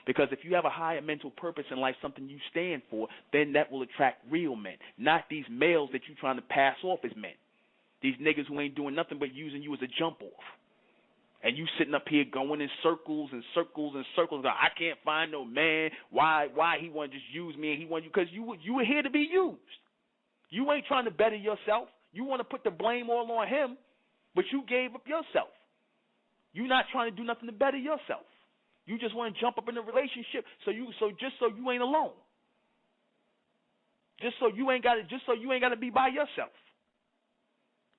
Because if you have a higher mental purpose in life, something you stand for, then that will attract real men, not these males that you're trying to pass off as men. These niggas who ain't doing nothing but using you as a jump off. And you sitting up here going in circles and circles and circles. I can't find no man. Why he want to just use me, and he want you? Because you were here to be used. You ain't trying to better yourself. You want to put the blame all on him, but you gave up yourself. You're not trying to do nothing to better yourself. You just want to jump up in a relationship just so you ain't alone. Just so you ain't got to be by yourself.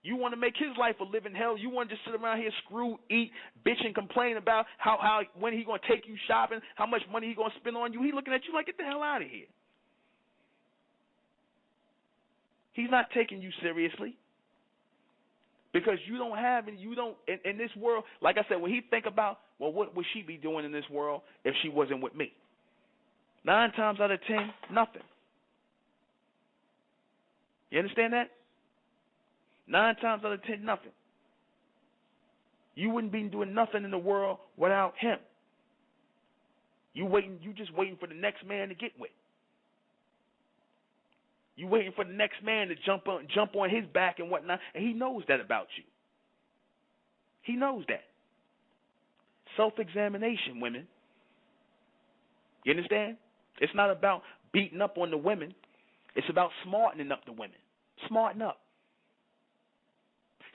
You want to make his life a living hell. You want to just sit around here, screw, eat, bitch, and complain about how when he going to take you shopping, how much money he going to spend on you. He looking at you like, get the hell out of here. He's not taking you seriously. Because you don't have, and you don't, in this world, like I said, when he think about, well, what would she be doing in this world if she wasn't with me? 9 times out of 10, nothing. You understand that? 9 times out of 10, nothing. You wouldn't be doing nothing in the world without him. You just waiting for the next man to get with. You waiting for the next man to jump on his back and whatnot, and he knows that about you. He knows that. Self-examination, women. You understand? It's not about beating up on the women. It's about smartening up the women. Smarten up.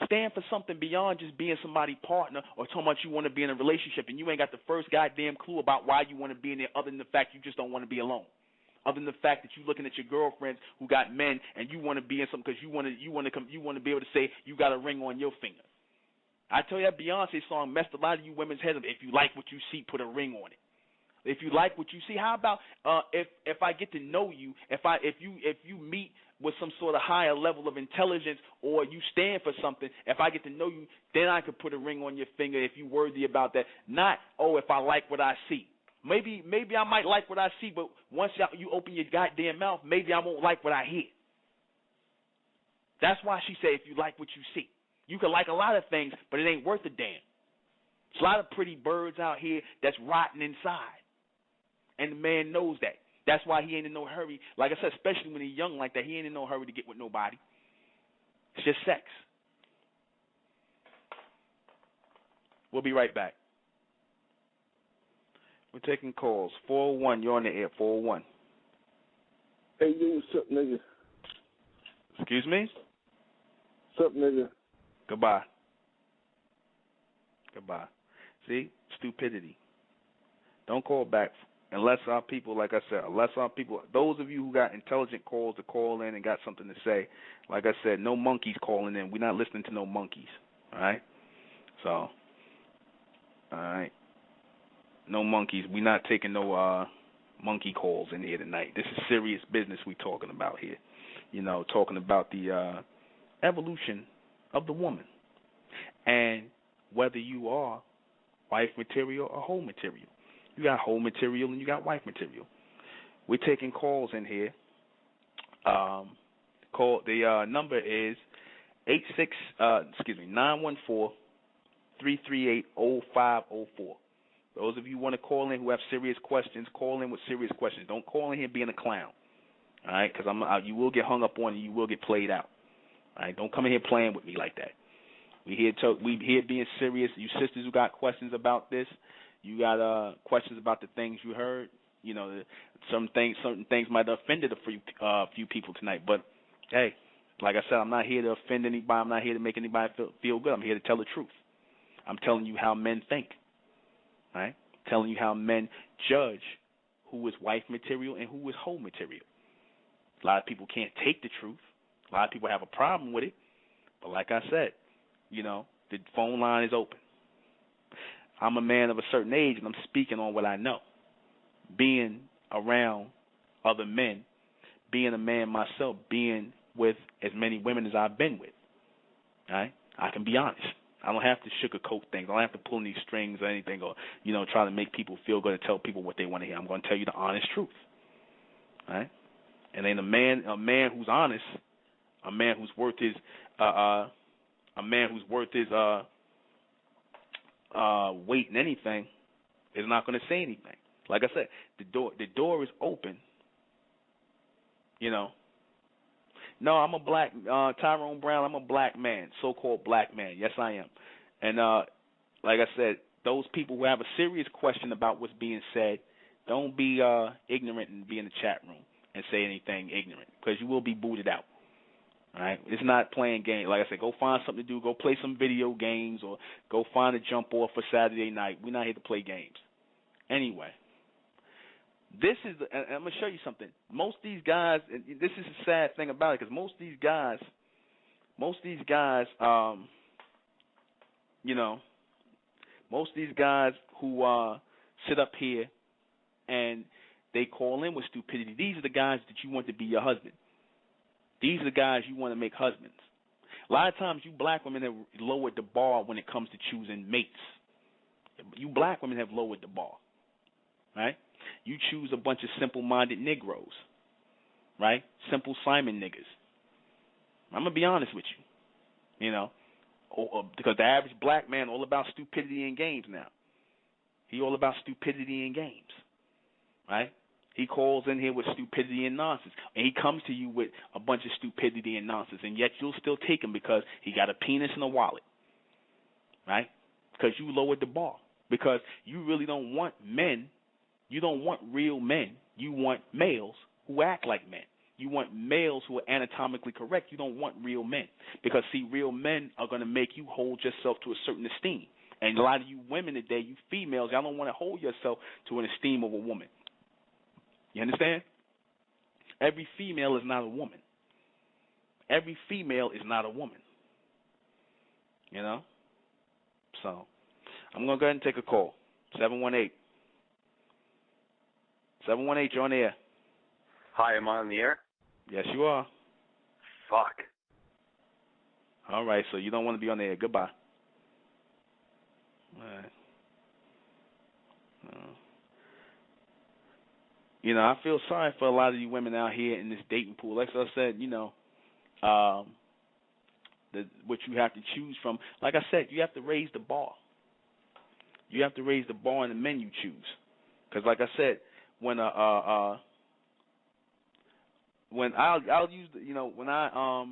Stand for something beyond just being somebody's partner or talking about you want to be in a relationship and you ain't got the first goddamn clue about why you want to be in there, other than the fact you just don't want to be alone. Other than the fact that you're looking at your girlfriends who got men and you want to be in something because you want to be able to say you got a ring on your finger. I tell you, that Beyonce song messed a lot of you women's heads up. If you like what you see, put a ring on it. If you like what you see, how about if I get to know you, if you meet with some sort of higher level of intelligence, or you stand for something, if I get to know you, then I could put a ring on your finger if you're worthy about that. Not, oh, if I like what I see. Maybe I might like what I see, but once you open your goddamn mouth, maybe I won't like what I hear. That's why she said if you like what you see. You can like a lot of things, but it ain't worth a damn. There's a lot of pretty birds out here that's rotten inside. And the man knows that. That's why he ain't in no hurry. Like I said, especially when he's young like that, he ain't in no hurry to get with nobody. It's just sex. We'll be right back. We're taking calls. 401, you're on the air. 401. Hey, yo, what's up, nigga? Excuse me? What's up, nigga? Goodbye. See? Stupidity. Don't call back unless our people, like I said, those of you who got intelligent calls to call in and got something to say, like I said, no monkeys calling in. We're not listening to no monkeys. All right? So, all right. No monkeys. We're not taking no monkey calls in here tonight. This is serious business we're talking about here. You know, talking about the evolution of the woman and whether you are wife material or whole material. You got whole material and you got wife material. We're taking calls in here. The number is 914-338-0504. Those of you who want to call in who have serious questions, call in with serious questions. Don't call in here being a clown, all right? Because you will get hung up on and you will get played out. All right? Don't come in here playing with me like that. We here being serious. You sisters who got questions about this, you got questions about the things you heard. You know, certain things might have offended a few people tonight. But hey, like I said, I'm not here to offend anybody. I'm not here to make anybody feel good. I'm here to tell the truth. I'm telling you how men think. Right? Telling you how men judge who is wife material and who is whole material. A lot of people can't take the truth. A lot of people have a problem with it. But like I said, you know, the phone line is open. I'm a man of a certain age, and I'm speaking on what I know. Being around other men, being a man myself, being with as many women as I've been with, right? I can be honest. I don't have to sugarcoat things. I don't have to pull any strings or anything or, you know, try to make people feel good and tell people what they want to hear. I'm going to tell you the honest truth, right? And then a man who's honest, a man who's worth his weight in anything is not going to say anything. Like I said, the door is open. You know. No, I'm a black Tyrone Brown. I'm a black man, so-called black man. Yes, I am. And like I said, those people who have a serious question about what's being said, don't be ignorant and be in the chat room and say anything ignorant because you will be booted out. All right? It's not playing games. Like I said, go find something to do. Go play some video games or go find a jump off for Saturday night. We're not here to play games. Anyway, this is, and I'm going to show you something. Most of these guys, and this is a sad thing about it because most of these guys, you know, most of these guys who sit up here and they call in with stupidity, these are the guys that you want to be your husband. These are the guys you want to make husbands. A lot of times you black women have lowered the bar when it comes to choosing mates. You black women have lowered the bar, right? You choose a bunch of simple-minded Negroes, right? Simple Simon niggas. I'm going to be honest with you, you know, because the average black man all about stupidity and games now. He all about stupidity and games, right? He calls in here with stupidity and nonsense, and he comes to you with a bunch of stupidity and nonsense, and yet you'll still take him because he got a penis and a wallet, right? Because you lowered the bar. Because you really don't want men. You don't want real men. You want males who act like men. You want males who are anatomically correct. You don't want real men. Because, see, real men are going to make you hold yourself to a certain esteem. And a lot of you women today, you females, y'all don't want to hold yourself to an esteem of a woman. You understand? Every female is not a woman. Every female is not a woman. You know? So, I'm going to go ahead and take a call. 718. 718, you're on the air. Hi, am I on the air? Yes, you are. Fuck. All right, so you don't want to be on there. Goodbye. All right. You know, I feel sorry for a lot of you women out here in this dating pool. Like I said, you know, what you have to choose from. Like I said, you have to raise the bar. You have to raise the bar on the men you choose. Because, like I said, when I'll use the, you know, when I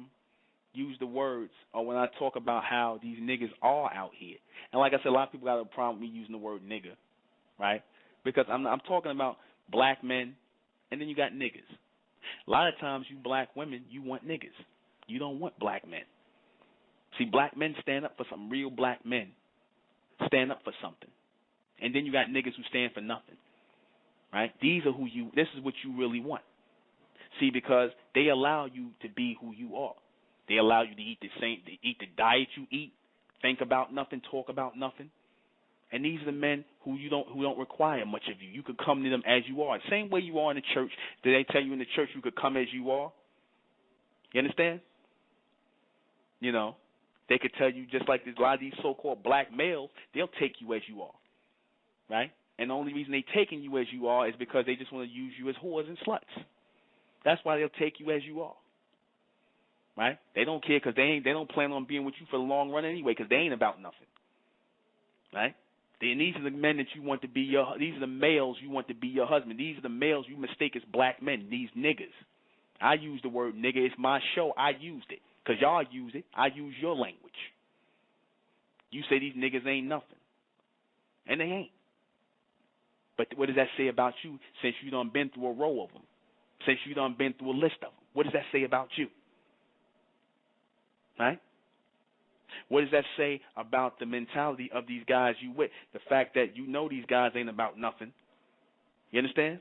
use the words, or when I talk about how these niggas are out here, and like I said, a lot of people got a problem with me using the word nigga, right? Because I'm talking about black men, and then you got niggas. A lot of times, you black women, you want niggas. You don't want black men. See, black men stand up for something. Real black men stand up for something. And then you got niggas who stand for nothing, right? This is what you really want. See, because they allow you to be who you are. They allow you to eat the diet you eat, think about nothing, talk about nothing. And these are the men who don't require much of you. You could come to them as you are. Same way you are in the church. Did they tell you in the church you could come as you are? You understand? You know, they could tell you, just like a lot of these so-called black males, they'll take you as you are, right? And the only reason they're taking you as you are is because they just want to use you as whores and sluts. That's why they'll take you as you are, right? They don't care because they don't plan on being with you for the long run anyway, because they ain't about nothing, right? These are the men that you want to be these are the males you want to be your husband. These are the males you mistake as black men, these niggas. I use the word nigga. It's my show. I used it. Because y'all use it. I use your language. You say these niggas ain't nothing. And they ain't. But what does that say about you since you done been through a row of them? Since you done been through a list of them? What does that say about you? Right? What does that say about the mentality of these guys you with? The fact that you know these guys ain't about nothing. You understand?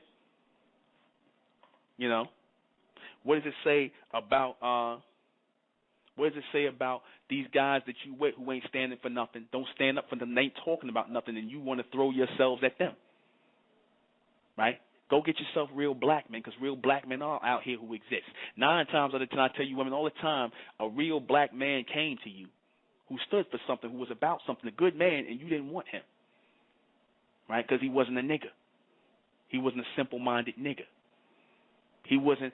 You know? What does it say about these guys that you with who ain't standing for nothing, don't stand up for them, they ain't talking about nothing, and you want to throw yourselves at them? Right? Go get yourself real black men, because real black men are out here who exist. 9 times out of 10, I tell you women all the time, a real black man came to you who stood for something, who was about something, a good man, and you didn't want him. Right? Because he wasn't a nigga. He wasn't a simple-minded nigga. He wasn't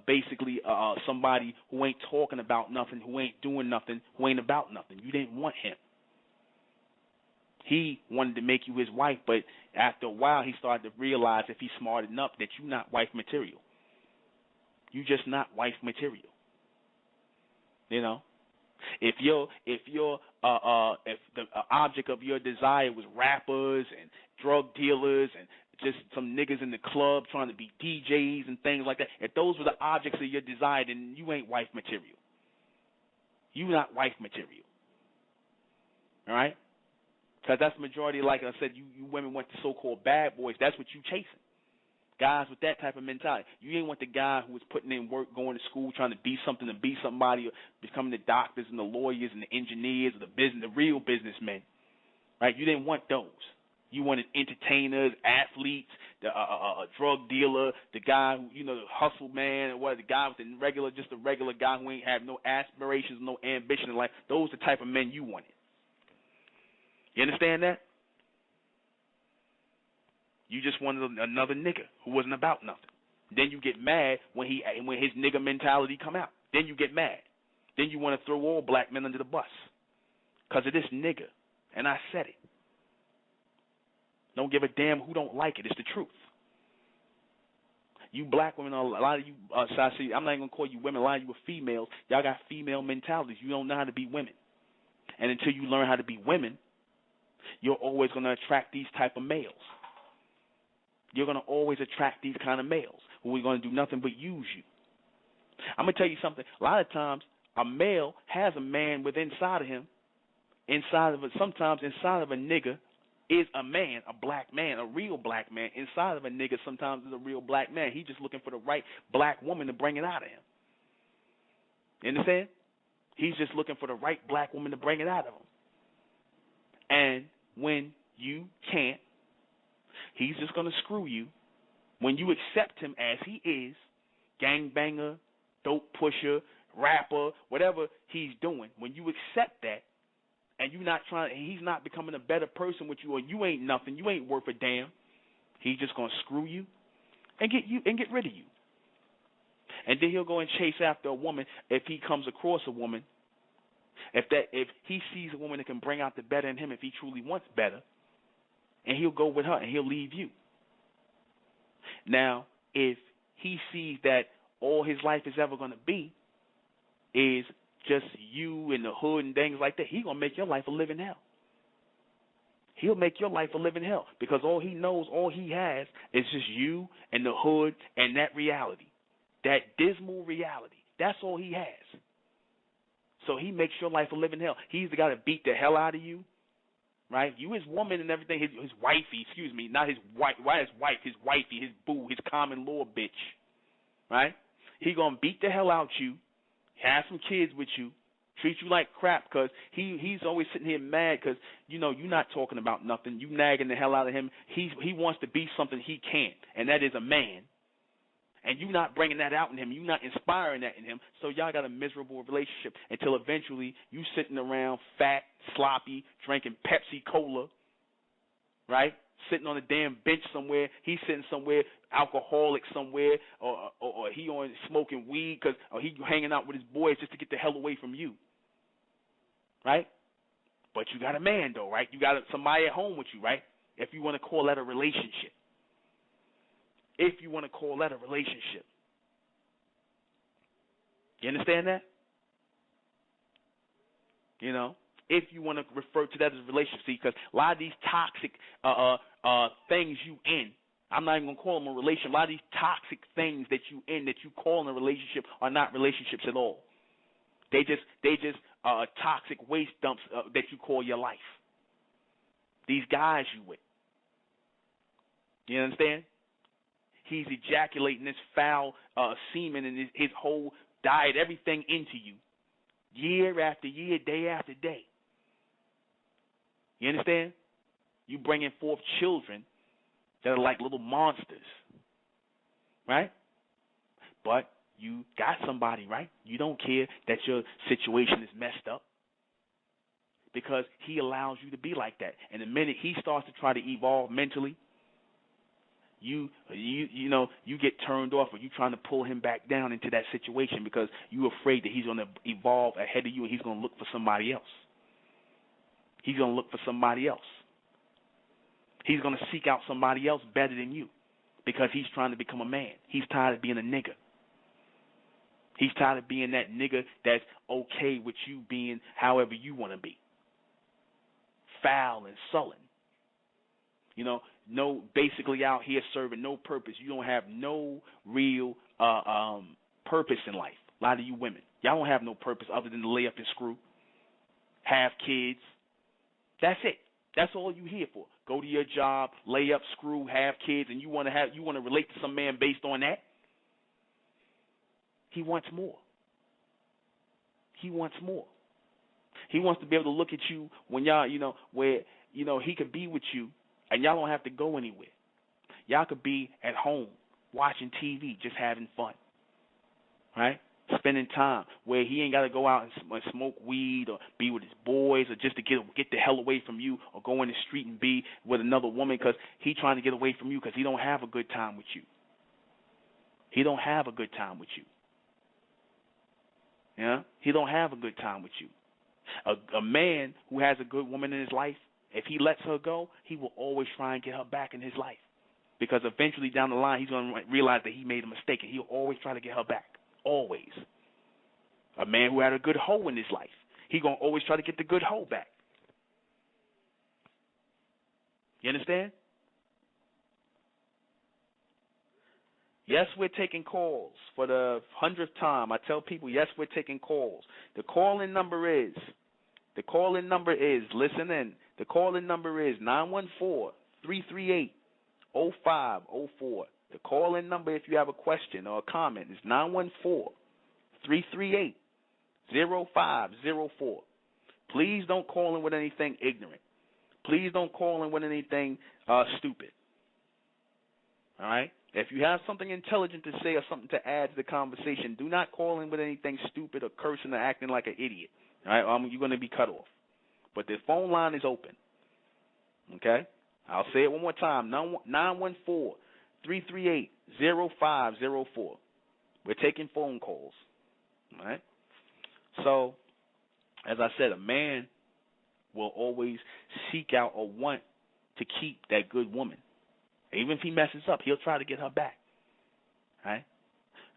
basically somebody who ain't talking about nothing, who ain't doing nothing, who ain't about nothing. You didn't want him. He wanted to make you his wife, but after a while he started to realize, if he's smart enough, that you're not wife material. You're just not wife material. You know? If the object of your desire was rappers and drug dealers and just some niggas in the club trying to be DJs and things like that, if those were the objects of your desire, then you ain't wife material. You not wife material. All right? Because that's the majority, like I said, you women want the so-called bad boys. That's what you chasing. Guys with that type of mentality. You ain't want the guy who was putting in work, going to school, trying to be something, to be somebody, or becoming the doctors and the lawyers and the engineers, or the real businessmen. Right? You didn't want those. You wanted entertainers, athletes, a drug dealer, the guy who, the hustle man, or the guy with just a regular guy who ain't have no aspirations, no ambition in life. Those are the type of men you wanted. You understand that? You just wanted another nigga who wasn't about nothing. Then you get mad when his nigga mentality come out. Then you get mad. Then you want to throw all black men under the bus because of this nigga. And I said it. Don't give a damn who don't like it. It's the truth. You black women, a lot of you, I'm not even going to call you women, a lot of you are females. Y'all got female mentalities. You don't know how to be women. And until you learn how to be women, you're always going to attract these type of males. You're going to always attract these kind of males who are going to do nothing but use you. I'm going to tell you something. A lot of times, a male has a man within inside of him. Sometimes inside of a nigga is a man, a black man, a real black man. Inside of a nigga sometimes is a real black man. He's just looking for the right black woman to bring it out of him. You understand? He's just looking for the right black woman to bring it out of him. And when you can't, he's just going to screw you. When you accept him as he is, gangbanger, dope pusher, rapper, whatever he's doing, when you accept that, and he's not becoming a better person with you, or you ain't nothing, you ain't worth a damn, he's just gonna screw you and get rid of you. And then he'll go and chase after a woman if he comes across a woman. If he sees a woman that can bring out the better in him, if he truly wants better, and he'll go with her and he'll leave you. Now, if he sees that all his life is ever going to be is just you in the hood and things like that, he's going to make your life a living hell. He'll make your life a living hell because all he knows, all he has is just you and the hood and that reality, that dismal reality. That's all he has. So he makes your life a living hell. He's the guy to beat the hell out of you, right? You his woman and everything, his wifey, not his wife, his wifey, his boo, his common law bitch, right? He going to beat the hell out you, have some kids with you, treat you like crap because he's always sitting here mad because, you're not talking about nothing. You nagging the hell out of him. He wants to be something he can't, and that is a man. And you're not bringing that out in him. You're not inspiring that in him. So y'all got a miserable relationship until eventually you sitting around fat, sloppy, drinking Pepsi Cola, right? Sitting on a damn bench somewhere. He's sitting somewhere, alcoholic somewhere, or he on smoking weed or he hanging out with his boys just to get the hell away from you, right? But you got a man, though, right? You got somebody at home with you, right? If you want to call that a relationship. If you want to call that a relationship. You understand that? If you want to refer to that as a relationship, because a lot of these toxic things you in, I'm not even going to call them a relationship. A lot of these toxic things that you in, that you call in a relationship, are not relationships at all. They just toxic waste dumps that you call your life. These guys you with. You understand? He's ejaculating this foul semen and his whole diet, everything into you, year after year, day after day. You understand? You bringing forth children that are like little monsters, right? But you got somebody, right? You don't care that your situation is messed up because he allows you to be like that. And the minute he starts to try to evolve mentally, you get turned off, or you trying to pull him back down into that situation because you're afraid that he's going to evolve ahead of you and he's going to look for somebody else. He's going to look for somebody else. He's going to seek out somebody else better than you because he's trying to become a man. He's tired of being a nigga. He's tired of being that nigga that's okay with you being however you want to be. Foul and sullen. No, basically out here serving no purpose. You don't have no real purpose in life. A lot of you women, y'all don't have no purpose other than to lay up and screw, have kids. That's it. That's all you here for. Go to your job, lay up, screw, have kids, and you want to relate to some man based on that. He wants more. He wants more. He wants to be able to look at you when y'all, where he could be with you. And y'all don't have to go anywhere. Y'all could be at home watching TV, just having fun, right? Spending time where he ain't got to go out and smoke weed or be with his boys or just to get the hell away from you or go in the street and be with another woman because he trying to get away from you because he don't have a good time with you. He don't have a good time with you. Yeah? He don't have a good time with you. A man who has a good woman in his life, if he lets her go, he will always try and get her back in his life. Because eventually down the line, he's going to realize that he made a mistake, and he'll always try to get her back. Always. A man who had a good hoe in his life, he's going to always try to get the good hoe back. You understand? Yes, we're taking calls for the 100th time. I tell people, yes, we're taking calls. The call-in number is, listen in, the call-in number is 914-338-0504. The call-in number, if you have a question or a comment, is 914-338-0504. Please don't call in with anything ignorant. Please don't call in with anything stupid. All right? If you have something intelligent to say or something to add to the conversation, do not call in with anything stupid or cursing or acting like an idiot. All right, you're going to be cut off. But the phone line is open. Okay? I'll say it one more time, 914-338-0504. We're taking phone calls. All right? So, as I said, a man will always seek out or want to keep that good woman. Even if he messes up, he'll try to get her back. Right?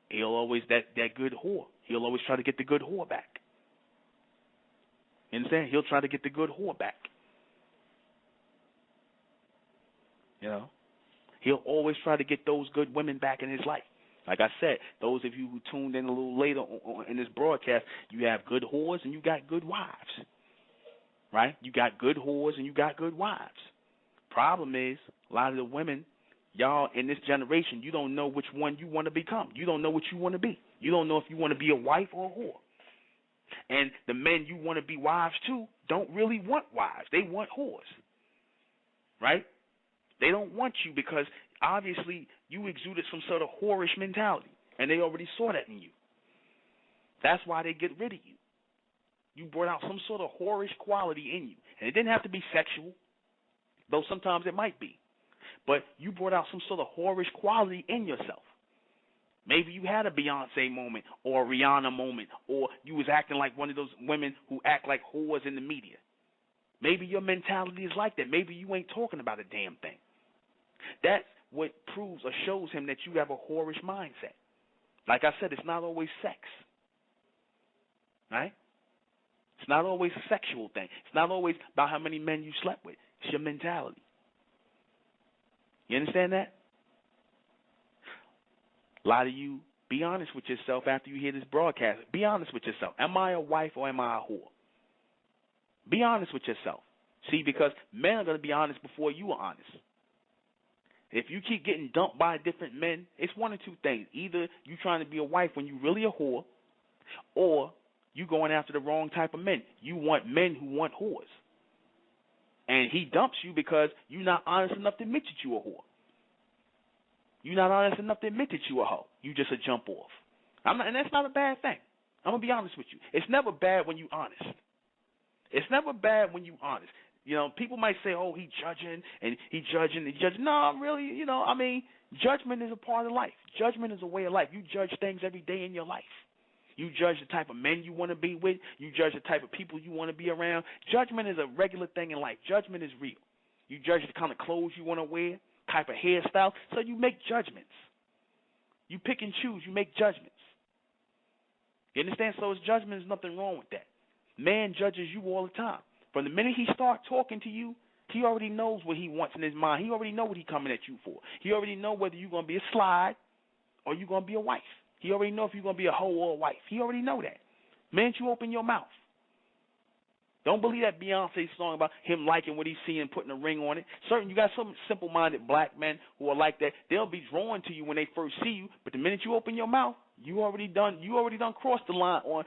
He'll always, that good whore, he'll always try to get the good whore back. You understand? He'll try to get the good whore back. You know? He'll always try to get those good women back in his life. Like I said, those of you who tuned in a little later in this broadcast, you have good whores and you got good wives. Right? You got good whores and you got good wives. Problem is, a lot of the women, y'all in this generation, you don't know which one you want to become. You don't know what you want to be. You don't know if you want to be a wife or a whore. And the men you want to be wives to don't really want wives. They want whores. Right? They don't want you because obviously you exuded some sort of whorish mentality, and they already saw that in you. That's why they get rid of you. You brought out some sort of whorish quality in you. And it didn't have to be sexual, though sometimes it might be. But you brought out some sort of whorish quality in yourself. Maybe you had a Beyonce moment or a Rihanna moment, or you was acting like one of those women who act like whores in the media. Maybe your mentality is like that. Maybe you ain't talking about a damn thing. That's what proves or shows him that you have a whorish mindset. Like I said, it's not always sex. Right? It's not always a sexual thing. It's not always about how many men you slept with. It's your mentality. You understand that? A lot of you, be honest with yourself after you hear this broadcast. Be honest with yourself. Am I a wife or am I a whore? Be honest with yourself. See, because men are going to be honest before you are honest. If you keep getting dumped by different men, it's one of two things. Either you trying to be a wife when you really a whore, or you going after the wrong type of men. You want men who want whores. And he dumps you because you're not honest enough to admit that you a whore. You're not honest enough to admit that you a hoe. You just a jump off. And that's not a bad thing. I'm going to be honest with you. It's never bad when you're honest. It's never bad when you're honest. You know, people might say, oh, he judging. No, really, judgment is a part of life. Judgment is a way of life. You judge things every day in your life. You judge the type of men you want to be with. You judge the type of people you want to be around. Judgment is a regular thing in life. Judgment is real. You judge the kind of clothes you want to wear, type of hairstyle. So you make judgments. You pick and choose. You make judgments. You understand? So his judgment, there's nothing wrong with that. Man judges you all the time. From the minute he starts talking to you, he already knows what he wants in his mind. He already know what he's coming at you for. He already know whether you're going to be a slide or you're going to be a wife. He already know if you're going to be a hoe or a wife. He already know that. Man, you open your mouth. Don't believe that Beyonce song about him liking what he's seeing and putting a ring on it. Certain, you got some simple-minded black men who are like that. They'll be drawn to you when they first see you, but the minute you open your mouth, you already done crossed the line on,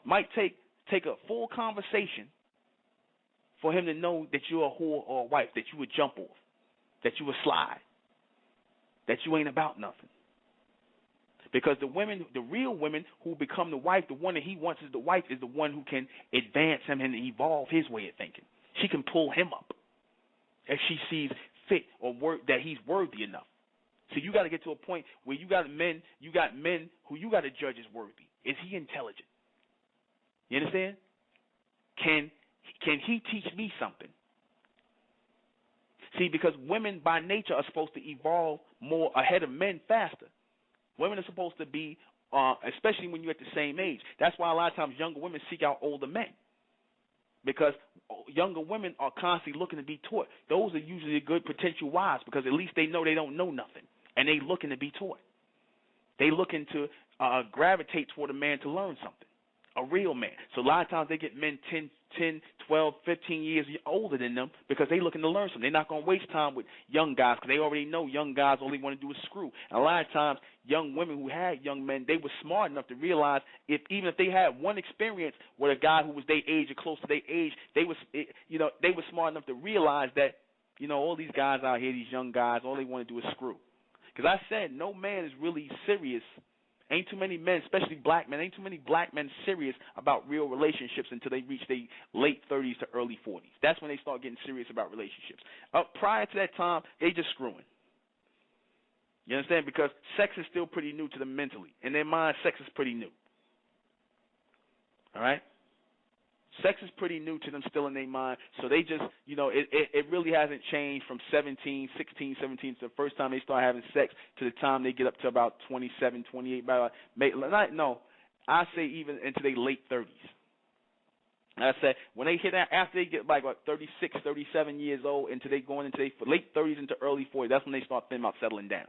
might take a full conversation for him to know that you're a whore or a wife, that you would jump off, that you would slide, that you ain't about nothing. Because the real women who become the wife, the one that he wants as the wife, is the one who can advance him and evolve his way of thinking. She can pull him up if she sees fit or that he's worthy enough. So you got to get to a point where you got men who you got to judge as worthy. Is he intelligent? You understand? Can he teach me something? See, because women by nature are supposed to evolve more ahead of men faster. Women are supposed to be, especially when you're at the same age. That's why a lot of times younger women seek out older men, because younger women are constantly looking to be taught. Those are usually good potential wives because at least they know they don't know nothing, and they looking to be taught. They looking to gravitate toward a man to learn something, a real man. So a lot of times they get men 10, 12, 15 years older than them because they looking to learn something. They're not going to waste time with young guys because they already know young guys only want to do is screw. And a lot of times young women who had young men, they were smart enough to realize even if they had one experience with a guy who was their age or close to their age, they were smart enough to realize that, all these guys out here, these young guys, all they want to do is screw. Because I said no man is really serious. Ain't too many men, especially black men, ain't too many black men serious about real relationships until they reach their late 30s to early 40s. That's when they start getting serious about relationships. Prior to that time, they just screwing. You understand? Because sex is still pretty new to them mentally. In their mind, sex is pretty new. All right? Sex is pretty new to them still in their mind, so they just, it really hasn't changed from 16, 17, to the first time they start having sex to the time they get up to about 27, 28. I say even into their late 30s. I said when they hit that, after they get like 36, 37 years old, into they going into their late 30s into early 40s, that's when they start thinking about settling down.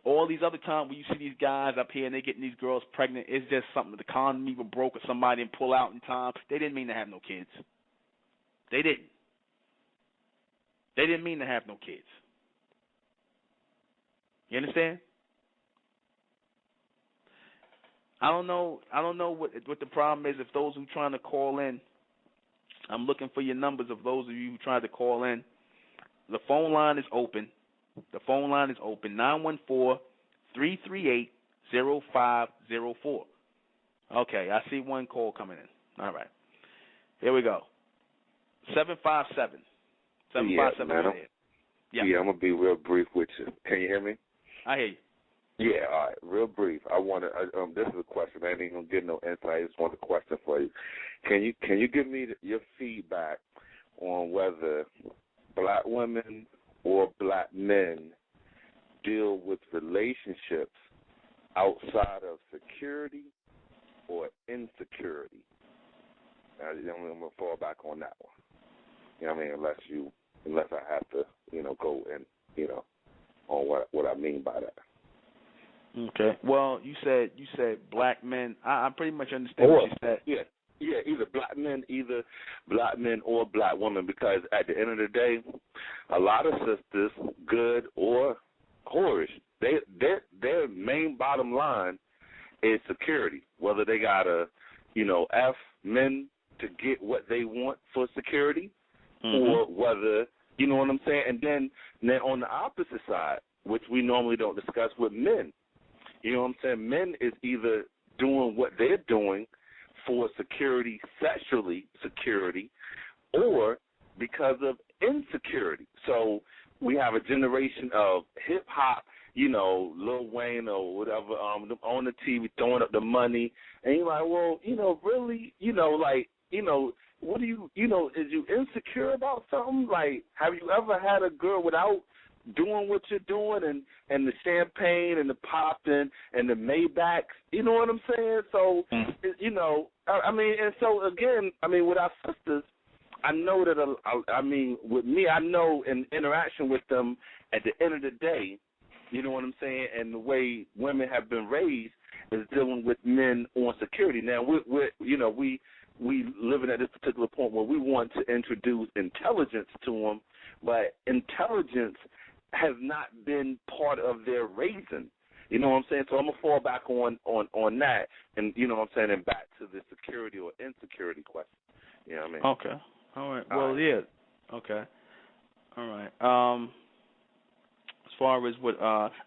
All these other times when you see these guys up here and they getting these girls pregnant, it's just something. The condom even broke or somebody didn't pull out in time. They didn't mean to have no kids. They didn't. They didn't mean to have no kids. You understand? I don't know what the problem is. If those who trying to call in, I'm looking for your numbers of those of you who tried to call in. The phone line is open. The phone line is open, 914-338-0504. Okay, I see one call coming in. All right. Here we go. 757. 757. Yeah, I'm going to be real brief with you. Can you hear me? I hear you. Yeah, all right, real brief. I want to, this is a question. I ain't going to get no insight. I just want a question for you. Can you give me your feedback on whether black women or black men deal with relationships outside of security or insecurity? I'm going to fall back on that one. You know what I mean? Unless I have to, go and, on what I mean by that. Okay. Well, you said black men. I pretty much understand what you said. Yeah, either black men or black women, because at the end of the day, a lot of sisters, good or whorish, their main bottom line is security. Whether they gotta, F men to get what they want for security, or whether, you know what I'm saying. And then on the opposite side, which we normally don't discuss with men, you know what I'm saying. Men is either doing what they're doing for security, sexually security, or because of insecurity. So we have a generation of hip hop, Lil Wayne or whatever, on the TV throwing up the money, and you're like, well, really, what do you, is you insecure about something? Like, have you ever had a girl without doing what you're doing, and the champagne and the popping and the Maybachs, you know what I'm saying? So, and so again, with our sisters, I know that, with me, I know in interaction with them, at the end of the day, you know what I'm saying, and the way women have been raised is dealing with men on security. Now, we living at this particular point where we want to introduce intelligence to them, but intelligence has not been part of their raising. You know what I'm saying? So I'm going to fall back on that, and, you know what I'm saying, and back to the security or insecurity question. You know what I mean? Okay. All right. Well, yeah. Okay. All right. As far as what,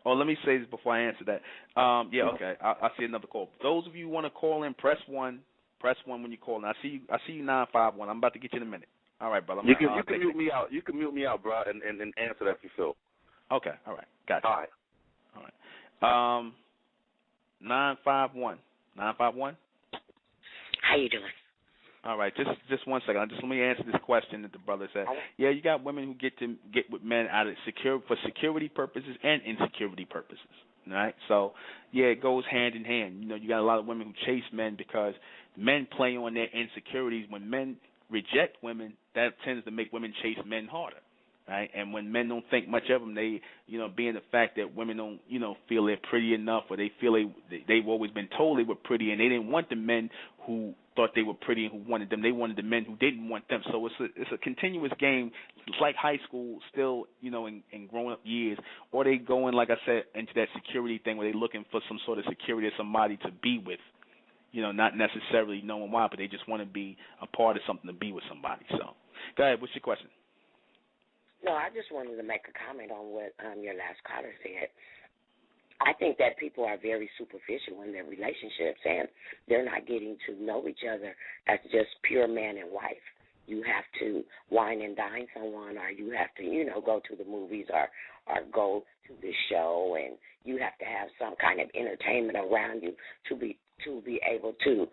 let me say this before I answer that. Okay. I see another call. Those of you who want to call in, press 1. Press 1 when you call in. I see you 951. I'm about to get you in a minute. All right, brother. You can mute me out. You can mute me out, bro, and answer that if you feel. Okay. All right. Gotcha. All right. 951. 951. How you doing? All right, just 1 second. Just let me answer this question that the brother said. Yeah, you got women who get with men out of for security purposes and insecurity purposes. Right? So, yeah, it goes hand in hand. You got a lot of women who chase men because men play on their insecurities. When men reject women, that tends to make women chase men harder. Right? And when men don't think much of them, they, being the fact that women don't, feel they're pretty enough, or they feel they've always been told they were pretty, and they didn't want the men who thought they were pretty and who wanted them. They wanted the men who didn't want them. So it's a continuous game. It's like high school still, in grown-up years, or they go in, like I said, into that security thing where they're looking for some sort of security or somebody to be with, not necessarily knowing why, but they just want to be a part of something, to be with somebody. So go ahead. What's your question? No, I just wanted to make a comment on what your last caller said. I think that people are very superficial in their relationships, and they're not getting to know each other as just pure man and wife. You have to wine and dine someone, or you have to, go to the movies or go to the show, and you have to have some kind of entertainment around you to be able to,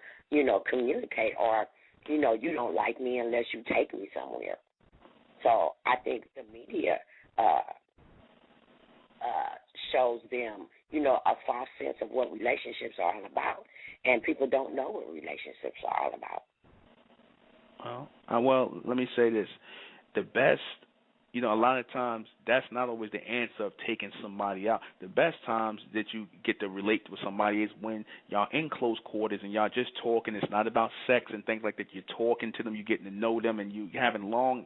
communicate, or, you don't like me unless you take me somewhere. So I think the media shows them, a false sense of what relationships are all about, and people don't know what relationships are all about. Well, let me say this. The best, a lot of times that's not always the answer of taking somebody out. The best times that you get to relate with somebody is when y'all in close quarters and y'all just talking. It's not about sex and things like that. You're talking to them, you're getting to know them, and you're having long,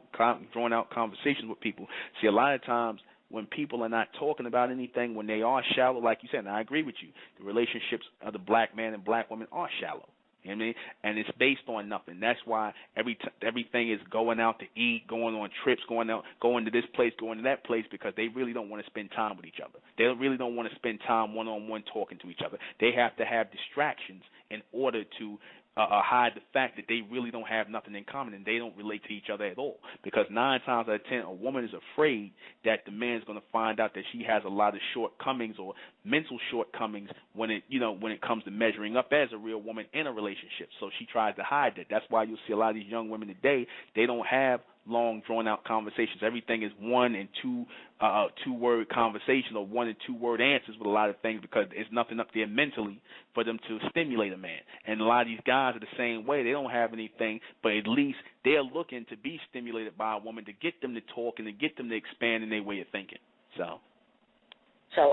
drawn-out conversations with people. See, a lot of times when people are not talking about anything, when they are shallow, like you said, and I agree with you, the relationships of the black man and black woman are shallow. You know what I mean? And it's based on nothing. That's why everything is going out to eat, going on trips, going to this place, going to that place, because they really don't want to spend time with each other. They really don't want to spend time one-on-one talking to each other. They have to have distractions in order to hide the fact that they really don't have nothing in common and they don't relate to each other at all. Because 9 times out of 10, a woman is afraid that the man's going to find out that she has a lot of shortcomings or mental shortcomings when it comes to measuring up as a real woman in a relationship. So she tries to hide that. That's why you'll see a lot of these young women today, they don't have long, drawn-out conversations. Everything is 1 and 2-word conversations or 1 and 2-word answers with a lot of things, because there's nothing up there mentally for them to stimulate a man. And a lot of these guys are the same way. They don't have anything, but at least they're looking to be stimulated by a woman to get them to talk and to get them to expand in their way of thinking. So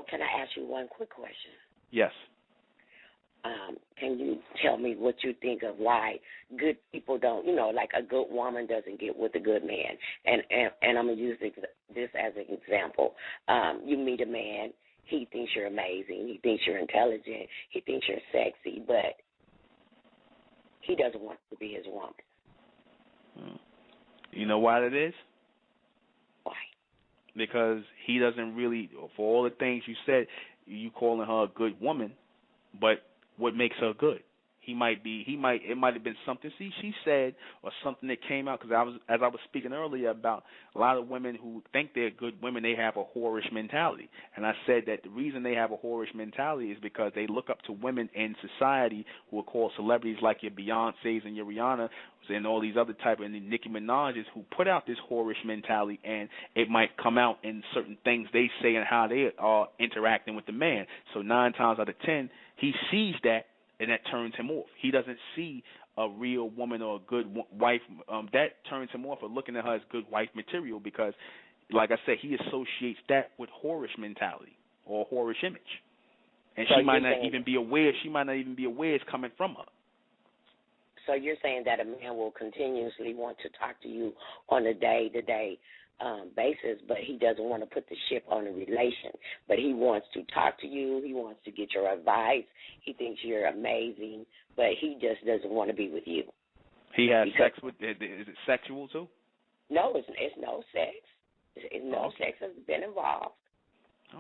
can I ask you one quick question? Yes. Can you tell me what you think of why good people don't, like a good woman doesn't get with a good man? And I'm going to use this as an example. You meet a man, he thinks you're amazing, he thinks you're intelligent, he thinks you're sexy, but he doesn't want to be his woman. You know why that is? Why? Because he doesn't really, for all the things you said, you calling her a good woman, but what makes her good? It might have been something she said or something that came out, because as I was speaking earlier about a lot of women who think they're good women, they have a whorish mentality. And I said that the reason they have a whorish mentality is because they look up to women in society who are called celebrities, like your Beyoncés and your Rihanna and all these other type of Nicki Minaj's, who put out this whorish mentality, and it might come out in certain things they say and how they are interacting with the man. So 9 times out of 10, he sees that, and that turns him off. He doesn't see a real woman or a good wife. That turns him off of looking at her as good wife material, because, like I said, he associates that with whorish mentality or whorish image. And so she might not even be aware. She might not even be aware it's coming from her. So you're saying that a man will continuously want to talk to you on a day-to-day basis, but he doesn't want to put the ship on a relation. But he wants to talk to you. He wants to get your advice. He thinks you're amazing, but he just doesn't want to be with you. He has sex with? Is it sexual too? No, it's no sex. No sex has been involved.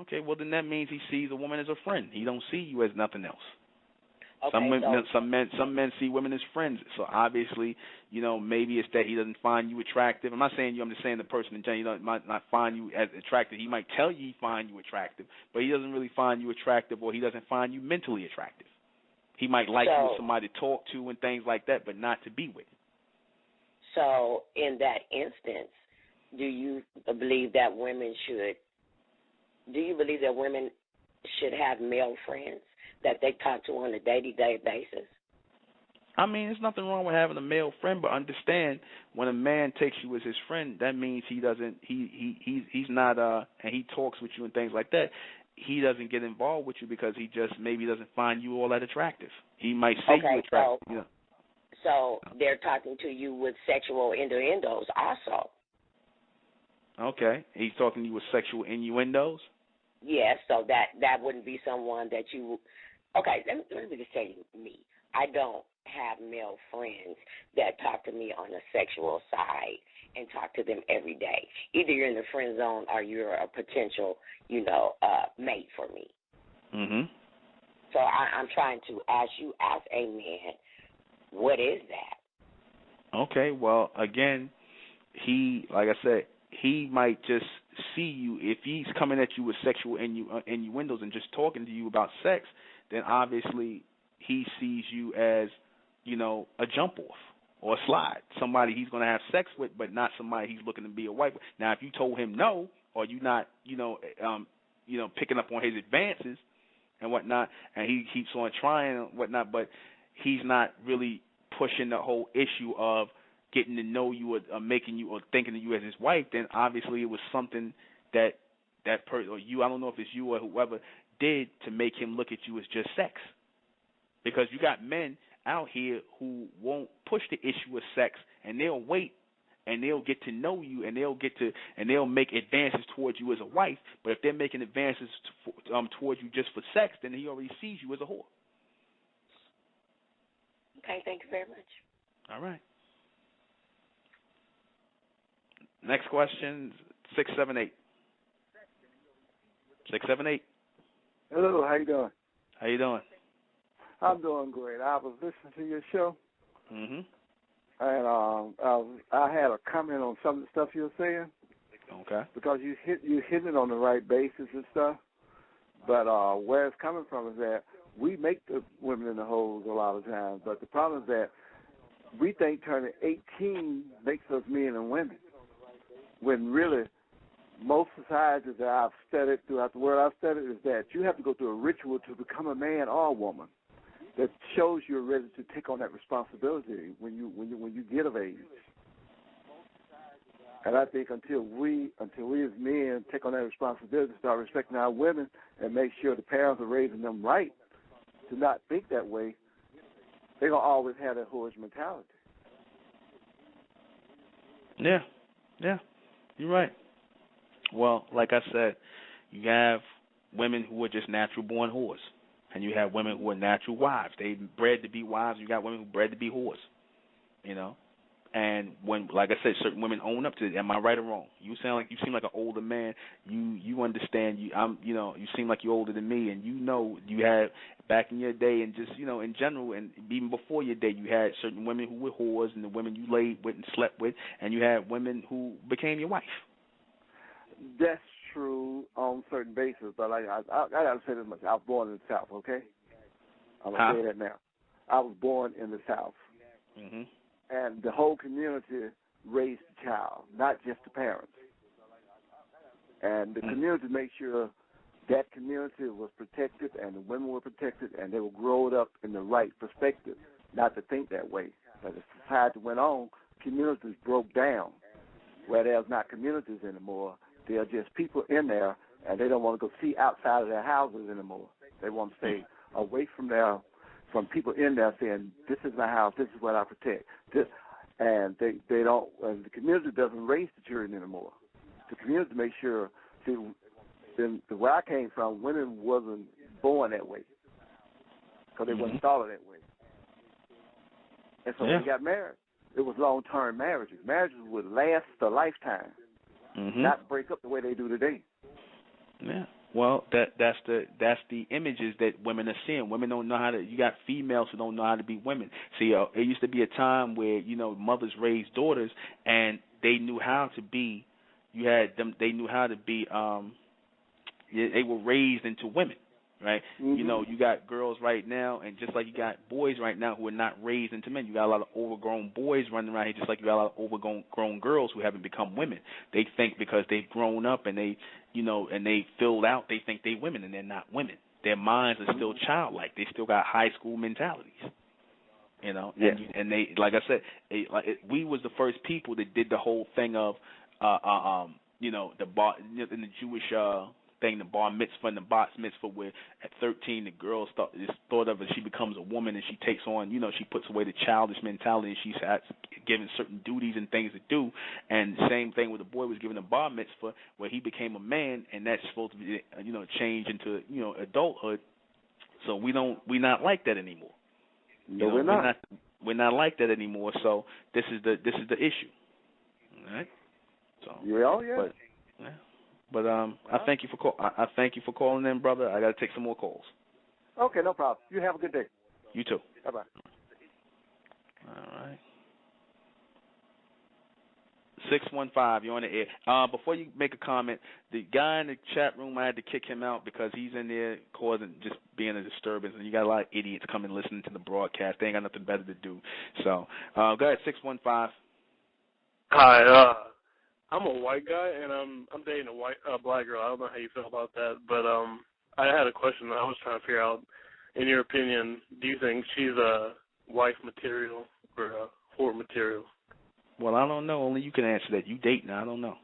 Okay, well then that means he sees a woman as a friend. He don't see you as nothing else. Okay, some men see women as friends. So obviously, maybe it's that he doesn't find you attractive. I'm not saying you. I'm just saying the person in general might not find you as attractive. He might tell you he finds you attractive, but he doesn't really find you attractive, or he doesn't find you mentally attractive. He might like you as somebody to talk to and things like that, but not to be with. So in that instance, do you believe that women should have male friends that they talk to on a day-to-day basis? I mean, there's nothing wrong with having a male friend, but understand, when a man takes you as his friend, that means he's not and he talks with you and things like that. He doesn't get involved with you because he just maybe doesn't find you all that attractive. He might say you attractive. So they're talking to you with sexual innuendos also. Okay, he's talking to you with sexual innuendos? Yes, so that wouldn't be someone that you. Okay, let me just tell you me. I don't have male friends that talk to me on the sexual side and talk to them every day. Either you're in the friend zone or you're a potential, mate for me. Mhm. So I'm trying to ask you as a man, what is that? Okay, well, again, like I said, he might just see you. If he's coming at you with sexual innuendos and just talking to you about sex, then obviously he sees you as, a jump off or a slide, somebody he's going to have sex with, but not somebody he's looking to be a wife with. Now, if you told him no, or you not, picking up on his advances and whatnot, and he keeps on trying and whatnot, but he's not really pushing the whole issue of getting to know you or making you or thinking of you as his wife, then obviously it was something that person or you, I don't know if it's you or whoever, did to make him look at you as just sex. Because you got men out here who won't push the issue of sex, and they'll wait and they'll get to know you, and they'll make advances towards you as a wife. But if they're making advances towards you just for sex, then he already sees you as a whore. Okay, thank you very much. All right. Next question, 678. 678. Hello, how you doing? How you doing? I'm doing great. I was listening to your show, Mhm. and I had a comment on some of the stuff you were saying. Okay. Because you hit it on the right basis and stuff. But where it's coming from is that we make the women in the holes a lot of times. But the problem is that we think turning 18 makes us men and women, when really most societies that I've studied throughout the world I've studied is that you have to go through a ritual to become a man or a woman that shows you're ready to take on that responsibility when you get of age. And I think until we as men take on that responsibility, start respecting our women, and make sure the parents are raising them right to not think that way, they're going to always have that whorish mentality. Yeah, you're right. Well, like I said, you have women who are just natural-born whores, and you have women who are natural wives. They bred to be wives. You got women who bred to be whores, And when, like I said, certain women own up to it. Am I right or wrong? You seem like an older man. You understand. You seem like you're older than me, and you had back in your day, and just in general, and even before your day, you had certain women who were whores, and the women you laid with and slept with, and you had women who became your wife. That's true on certain bases, but I got to say this much. I was born in the South, okay? I'm going to say that now. I was born in the South. Mm-hmm. And the whole community raised the child, not just the parents. And the community made sure that community was protected and the women were protected and they were growing up in the right perspective, not to think that way. But as society went on, communities broke down, where there's not communities anymore. There are just people in there, and they don't want to go see outside of their houses anymore. They want to stay away from people in there saying, this is my house, this is what I protect. And they don't, and the community doesn't raise the children anymore. The community makes sure, where I came from, women wasn't born that way because they wasn't thought of that way. And so when they got married, it was long-term marriages. Marriages would last a lifetime, not break up the way they do today. Yeah. Well, that's the images that women are seeing. Women don't know how to. You got females who don't know how to be women. See, it used to be a time where mothers raised daughters and they knew how to be. You had them. They knew how to be. They were raised into women, right? You got girls right now, and just like you got boys right now who are not raised into men. You got a lot of overgrown boys running around here, just like you got a lot of overgrown girls who haven't become women. They think because they've grown up and they filled out, they think they're women, and they're not women. Their minds are still childlike. They still got high school mentalities. And they, like I said, we was the first people that did the whole thing of, the bar in the Jewish thing, the bar mitzvah and the bat mitzvah, where at 13 the girl is thought of as she becomes a woman and she takes on, she puts away the childish mentality and she's given certain duties and things to do. And the same thing with the boy was given a bar mitzvah where he became a man, and that's supposed to be, change into, adulthood. So we're not like that anymore. No, we're not. We're not like that anymore. So this is the issue. All right. So. Yeah. But, yeah. But I thank you for I thank you for calling in, brother. I got to take some more calls. Okay, no problem. You have a good day. You too. Bye-bye. All right. 615, you're on the air. Before you make a comment, the guy in the chat room, I had to kick him out because he's in there causing, just being a disturbance, and you got a lot of idiots coming listening to the broadcast. They ain't got nothing better to do. So, go ahead, 615. Hi, I'm a white guy, and I'm dating a black girl. I don't know how you feel about that, but I had a question that I was trying to figure out. In your opinion, do you think she's a wife material or a whore material? Well, I don't know. Only you can answer that. You dating, I don't know.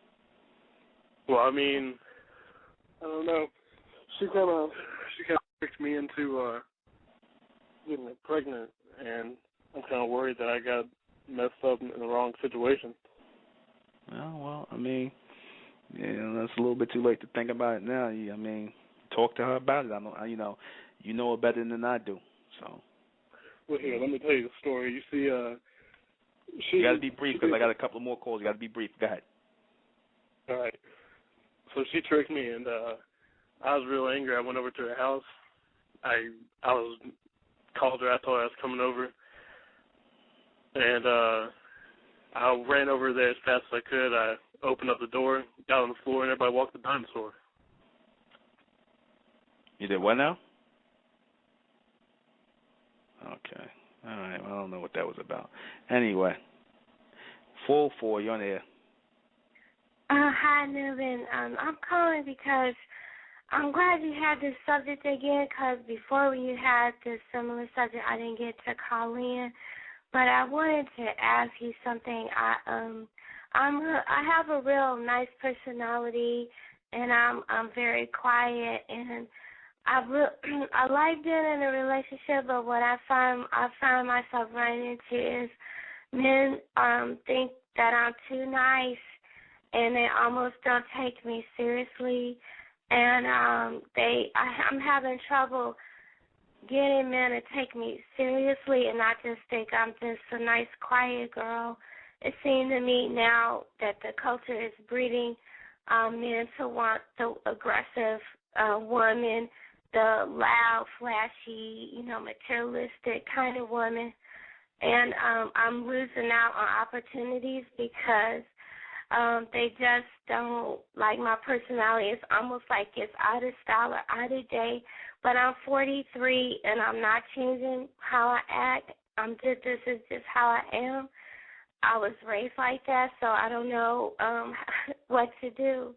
Well, I mean, I don't know. She kind of tricked me into getting pregnant, and I'm kind of worried that I got messed up in the wrong situation. Well, I mean, that's a little bit too late to think about it now. I mean, talk to her about it. You know her better than I do. So. Well, here, let me tell you the story. You see, you got to be brief because I got a couple of more calls. You got to be brief. Go ahead. All right. So she tricked me, and I was real angry. I went over to her house. I called her. I told her I was coming over, and I ran over there as fast as I could. I opened up the door, got on the floor, and everybody walked the dinosaur. You did what now? Okay. All right. Well, I don't know what that was about. Anyway, 404, you're on the air. Hi, Newman. I'm calling because I'm glad you had this subject again, because before when you had this similar subject, I didn't get to call in. But I wanted to ask you something. I have a real nice personality, and I'm very quiet, and I like being in a relationship. But what I find myself running into is men think that I'm too nice, and they almost don't take me seriously, and I'm having trouble getting men to take me seriously, and I just think I'm just a nice, quiet girl. It seems to me now that the culture is breeding men to want the aggressive woman, the loud, flashy, materialistic kind of woman, and I'm losing out on opportunities because they just don't like my personality. It's almost like it's out of style or out of date. But I'm 43, and I'm not changing how I act. This is just how I am. I was raised like that, so I don't know what to do.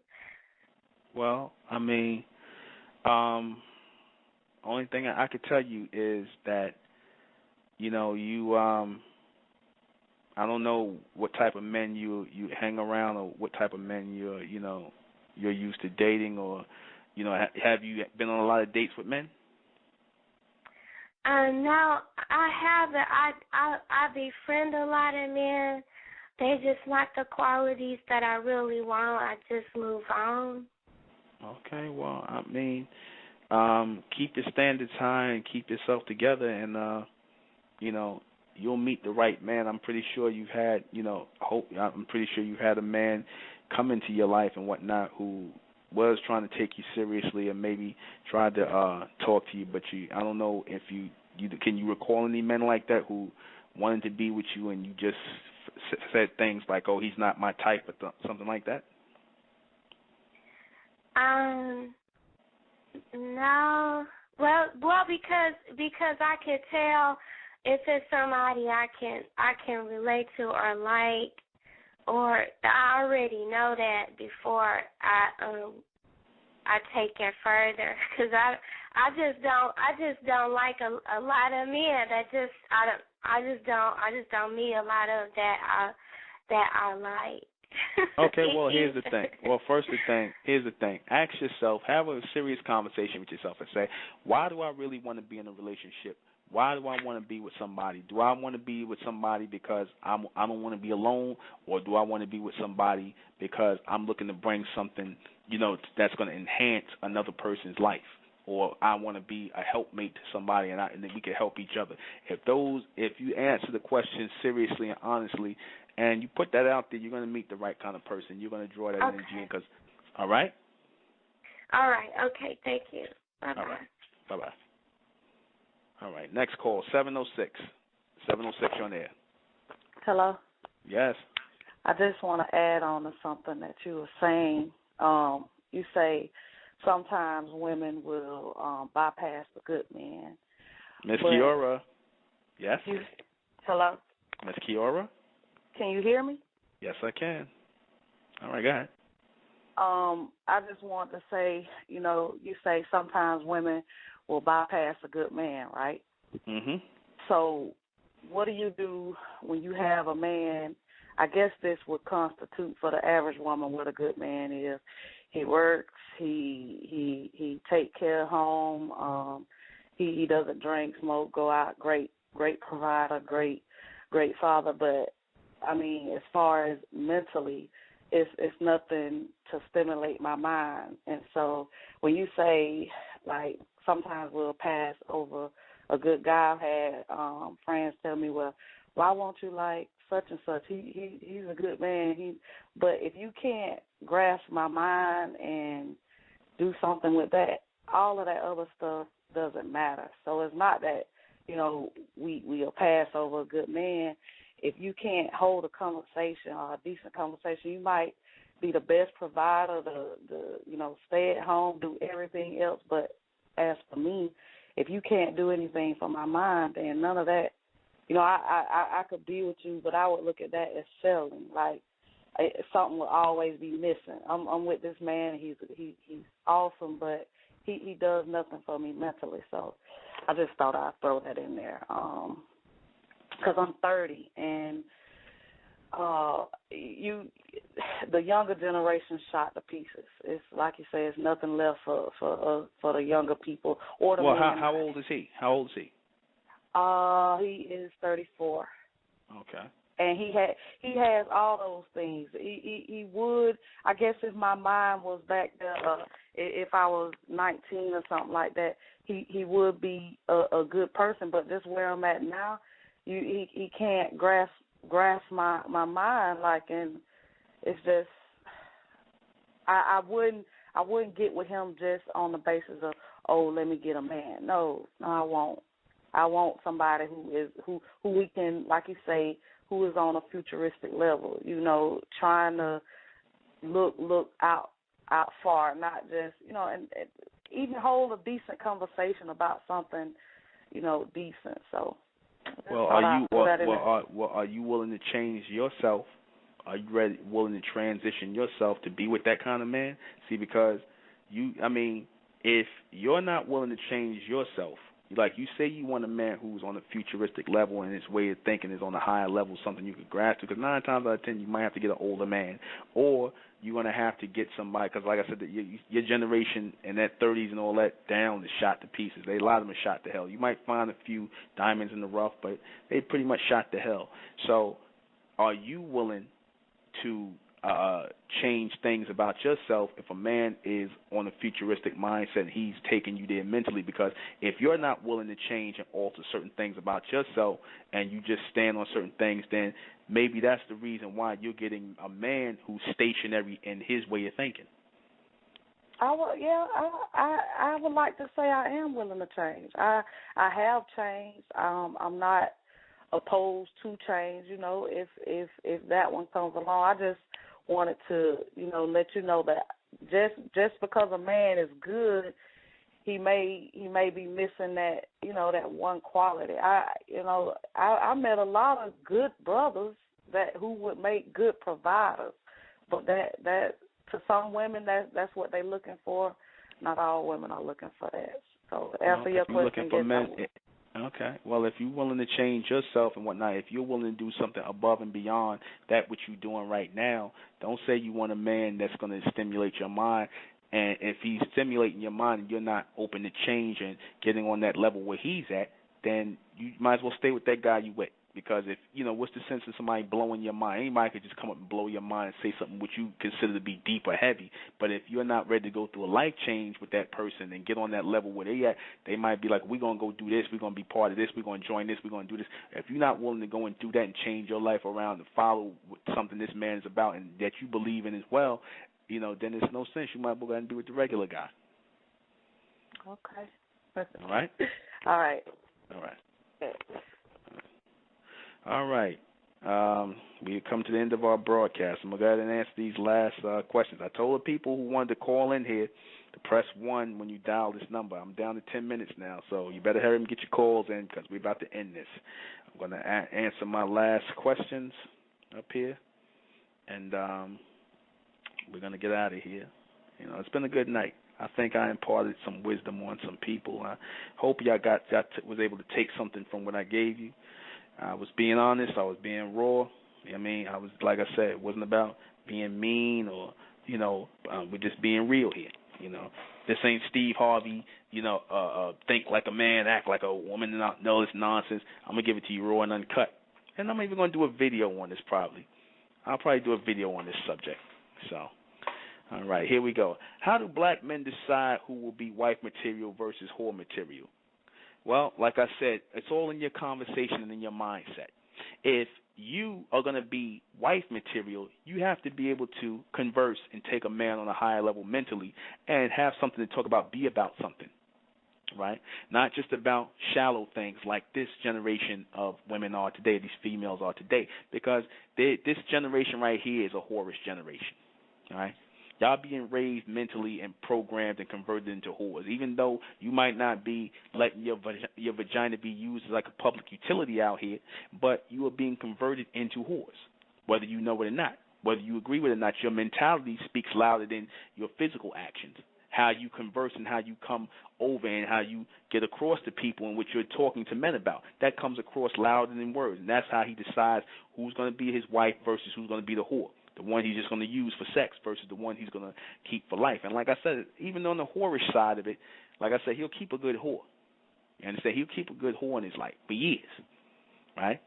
Well, I mean, only thing I could tell you is that, you I don't know what type of men you hang around, or what type of men you're used to dating, or have you been on a lot of dates with men? No, I haven't. I befriend a lot of men. They just not the qualities that I really want. I just move on. Okay, well, I mean, keep your standards high and keep yourself together, and you'll meet the right man. I'm pretty sure you've had, I'm pretty sure you've had a man come into your life and whatnot who was trying to take you seriously and maybe tried to talk to you, but I don't know if can you recall any men like that who wanted to be with you and you just said things like, "Oh, he's not my type," or something like that? No. Well, because I could tell if it's somebody I can relate to or like, or I already know that before I take it further, because I just don't like a lot of men that I just don't meet a lot of that I like. Okay, well, here's the thing. Well, here's the thing. Ask yourself, have a serious conversation with yourself and say, why do I really want to be in a relationship? Why do I want to be with somebody? Do I want to be with somebody because I don't want to be alone, or do I want to be with somebody because I'm looking to bring something, that's going to enhance another person's life? or I want to be a helpmate to somebody, and then we can help each other. If you answer the question seriously and honestly, and you put that out there, you're going to meet the right kind of person. You're going to draw that energy in. All right? All right. Okay. Thank you. Bye-bye. All right. Bye-bye. All right. Next call, 706. 706, you're on air. Hello? Yes. I just want to add on to something that you were saying. You say sometimes women will bypass the good man. Miss Kiora. Yes? Hello? Miss Kiora? Can you hear me? Yes, I can. All right, go ahead. I just want to say, you say sometimes women will bypass a good man, right? Mm-hmm. So what do you do when you have a man? I guess this would constitute for the average woman what a good man is. He works, he take care of home, he doesn't drink, smoke, go out, great provider, great father, but I mean, as far as mentally, it's nothing to stimulate my mind. And so when you say, like, sometimes we'll pass over a good guy, I've had friends tell me, well, why won't you like such and such? He's a good man. But if you can't grasp my mind and do something with that, all of that other stuff doesn't matter. So it's not that, we'll pass over a good man. If you can't hold a conversation or a decent conversation, you might be the best provider, stay at home, do everything else. But as for me, if you can't do anything for my mind, then none of that, I could be with you, but I would look at that as failing. Like, something will always be missing. I'm with this man. He's awesome, but he does nothing for me mentally. So I just thought I'd throw that in there. Because I'm 30, and the younger generation shot to pieces. It's like you say, it's nothing left for the younger people or the men. How old is he? How old is he? He is 34. Okay. And he has all those things. He would, I guess, if my mind was back there, if I was 19 or something like that, he would be a good person. But just where I'm at now, he can't grasp my mind, and it's just I wouldn't get with him just on the basis of, oh, let me get a man. No, I won't. I want somebody who we can, like you say, who is on a futuristic level, trying to look out far, not just, and even hold a decent conversation about something, decent. So. Well, are you willing to change yourself? Are you willing to transition yourself to be with that kind of man? See, because if you're not willing to change yourself, like you say you want a man who's on a futuristic level and his way of thinking is on a higher level, something you could grasp to, because 9 times out of 10 you might have to get an older man, or you're going to have to get somebody, because like I said, your generation and that 30s and all that down is shot to pieces. A lot of them are shot to hell. You might find a few diamonds in the rough, but they pretty much shot to hell. So are you willing to change things about yourself if a man is on a futuristic mindset and he's taking you there mentally? Because if you're not willing to change and alter certain things about yourself and you just stand on certain things, then maybe that's the reason why you're getting a man who's stationary in his way of thinking. I would like to say I am willing to change. I have changed. I'm not opposed to change. If that one comes along, I just wanted to, let you know that just because a man is good, he may be missing that, that one quality. I met a lot of good brothers who would make good providers, but that to some women that's what they're looking for. Not all women are looking for that. So to answer your question, okay. Well, if you're willing to change yourself and whatnot, if you're willing to do something above and beyond that what you're doing right now, don't say you want a man that's going to stimulate your mind. And if he's stimulating your mind and you're not open to change and getting on that level where he's at, then you might as well stay with that guy you with. Because if, what's the sense of somebody blowing your mind? Anybody could just come up and blow your mind and say something which you consider to be deep or heavy. But if you're not ready to go through a life change with that person and get on that level where they at, they might be like, we're going to go do this, we're going to be part of this, we're going to join this, we're going to do this. If you're not willing to go and do that and change your life around and follow something this man is about and that you believe in as well, then there's no sense. You might as well go ahead and be with the regular guy. Okay. All right? All right. All right. All right. We come to the end of our broadcast. I'm going to go ahead and answer these last questions. I told the people who wanted to call in here to press 1 when you dial this number. I'm down to 10 minutes now, so you better hurry and get your calls in because we're about to end this. I'm going to answer my last questions up here, and we're going to get out of here. It's been a good night. I think I imparted some wisdom on some people. I hope y'all was able to take something from what I gave you. I was being honest. I was being raw. I was, like I said, it wasn't about being mean or, we're just being real here. This ain't Steve Harvey, think like a man, act like a woman, and all this nonsense. I'm going to give it to you raw and uncut. And I'm even going to do a video on this probably. I'll probably do a video on this subject. So, all right, here we go. How do black men decide who will be wife material versus whore material? Well, like I said, it's all in your conversation and in your mindset. If you are going to be wife material, you have to be able to converse and take a man on a higher level mentally and have something to talk about, be about something, right? Not just about shallow things like this generation of women are today, these females are today, because this generation right here is a whorish generation, all right? Y'all being raised mentally and programmed and converted into whores, even though you might not be letting your vagina be used as like a public utility out here, but you are being converted into whores, whether you know it or not. Whether you agree with it or not, your mentality speaks louder than your physical actions. How you converse and how you come over and how you get across to people and what you're talking to men about. That comes across louder than words, and that's how he decides who's going to be his wife versus who's going to be the whore. The one he's just going to use for sex versus the one he's going to keep for life. And like I said, even on the whorish side of it, like I said, he'll keep a good whore. You understand? He'll keep a good whore in his life for years, right?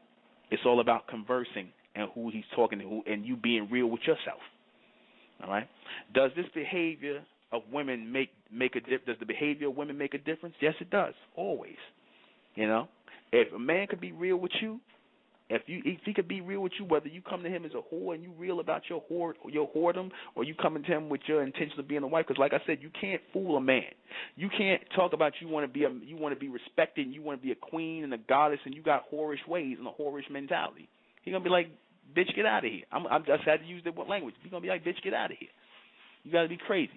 It's all about conversing and who he's talking to and you being real with yourself, all right? Does this behavior of women make a difference? Does the behavior of women make a difference? Yes, it does, always. If a man could be real with you, if he could be real with you, whether you come to him as a whore and you real about your whoredom, or you coming to him with your intention of being a wife, because like I said, you can't fool a man. You can't talk about you want to be respected, and you want to be a queen and a goddess, and you got whorish ways and a whorish mentality. He's gonna be like, bitch, get out of here. I just had to use that language. He's gonna be like, bitch, get out of here. You got to be crazy.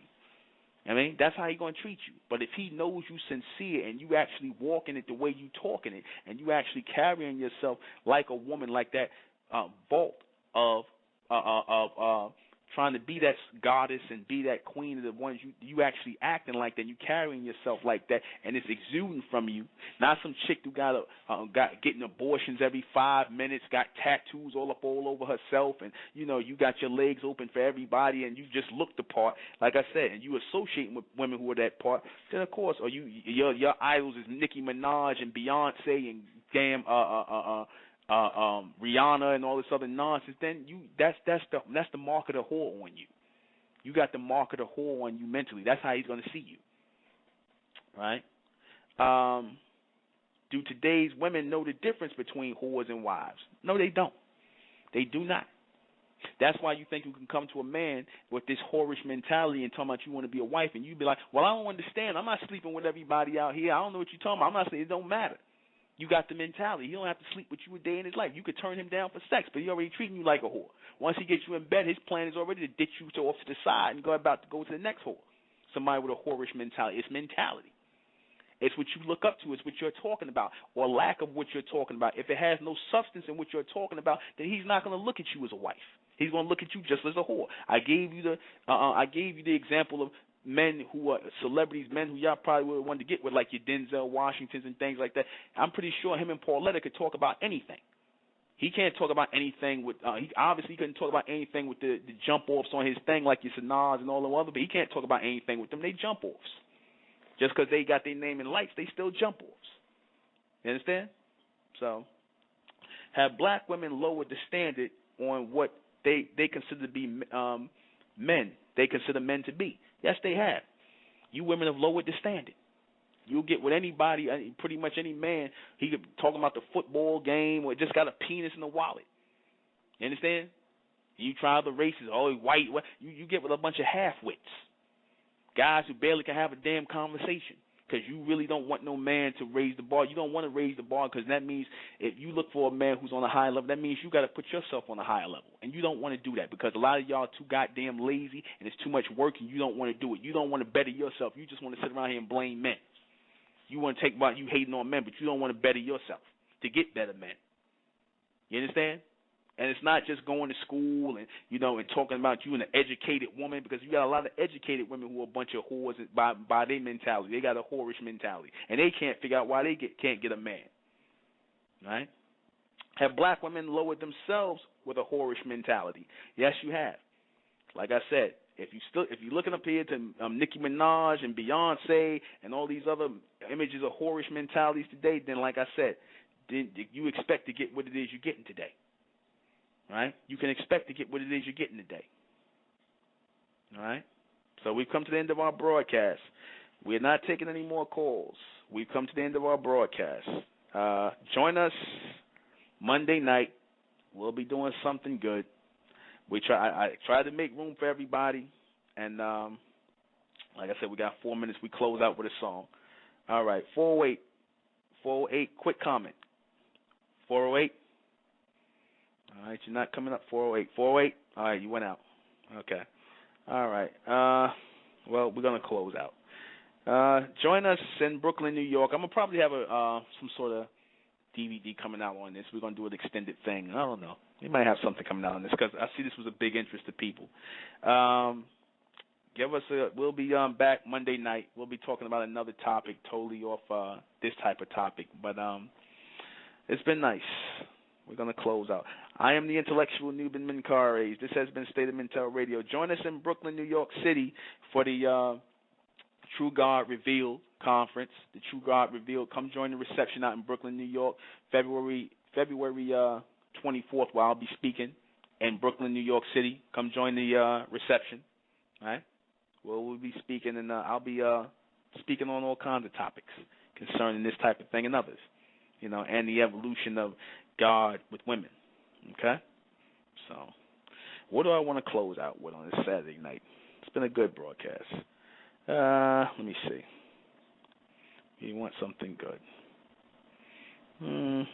That's how he's going to treat you. But if he knows you sincere and you actually walking it the way you talking it and you actually carrying yourself like a woman, like that vault of trying to be that goddess and be that queen of the ones you actually acting like that, you carrying yourself like that, and it's exuding from you. Not some chick who got getting abortions every 5 minutes, got tattoos all over herself, and you got your legs open for everybody, and you just look the part. Like I said, and you associating with women who are that part. Then of course, or your idols is Nicki Minaj and Beyonce and damn Rihanna and all this other nonsense, then that's the mark of the whore on you. You got the mark of the whore on you mentally. That's how he's going to see you, right? Do today's women know the difference between whores and wives? No, they don't. They do not. That's why you think you can come to a man with this whorish mentality and talking about you want to be a wife, and you be like, well, I don't understand. I'm not sleeping with everybody out here. I don't know what you're talking about. I'm not saying it don't matter. You got the mentality. He don't have to sleep with you a day in his life. You could turn him down for sex, but he already treating you like a whore. Once he gets you in bed, his plan is already to ditch you off to the side and go to the next whore. Somebody with a whorish mentality. It's mentality. It's what you look up to. It's what you're talking about, or lack of what you're talking about. If it has no substance in what you're talking about, then he's not going to look at you as a wife. He's going to look at you just as a whore. I gave you the example of men who are celebrities, men who y'all probably would want to get with, like your Denzel Washingtons and things like that. I'm pretty sure him and Pauletta could talk about anything. He can't talk about anything with, he obviously couldn't talk about anything with the jump-offs on his thing like your Sanaz and all the other, but he can't talk about anything with them. They jump-offs. Just because they got their name in lights, they still jump-offs. You understand? So, have black women lowered the standard on what they consider to be men? They consider men to be. Yes, they have. You women have lowered the standard. You'll get with anybody, pretty much any man. He could talking about the football game or just got a penis in the wallet. You understand? You try other races, all white. You get with a bunch of half-wits. Guys who barely can have a damn conversation because you really don't want no man to raise the bar. You don't want to raise the bar because that means if you look for a man who's on a higher level, that means you got to put yourself on a higher level. And you don't want to do that because a lot of y'all are too goddamn lazy and it's too much work and you don't want to do it. You don't want to better yourself. You just want to sit around here and blame men. You want to take about you hating on men, but you don't want to better yourself to get better men. You understand? And it's not just going to school and, and talking about you an educated woman because you got a lot of educated women who are a bunch of whores by their mentality. They got a whorish mentality. And they can't figure out why they can't get a man. Right? Have black women lowered themselves with a whorish mentality? Yes, you have. Like I said, if you're looking up here to Nicki Minaj and Beyonce and all these other images of whorish mentalities today, then like I said, then you expect to get what it is you're getting today. Right? You can expect to get what it is you're getting today. All right? So we've come to the end of our broadcast. We're not taking any more calls. We've come to the end of our broadcast. Join us Monday night. We'll be doing something good. I tried to make room for everybody, and like I said, we got 4 minutes. We close out with a song. All right, 408, quick comment. 408. All right, you're not coming up. 408. 408. All right, you went out. Okay. All right. Well, we're gonna close out. Join us in Brooklyn, New York. I'm gonna probably have some sort of DVD coming out on this. We're gonna do an extended thing. I don't know. We might have something coming out on this because I see this was a big interest to people. We'll be back Monday night. We'll be talking about another topic totally off this type of topic. But it's been nice. We're going to close out. I am the intellectual Nuben Menkares. This has been State of Mental Radio. Join us in Brooklyn, New York City for the True God Revealed conference. The True God Revealed. Come join the reception out in Brooklyn, New York, February 24th, where I'll be speaking in Brooklyn, New York City. Come join the reception. All right? Well, we'll be speaking, and I'll be speaking on all kinds of topics concerning this type of thing and others, and the evolution of God with women. Okay? So, what do I want to close out with on this Saturday night? It's been a good broadcast. Let me see. You want something good? Let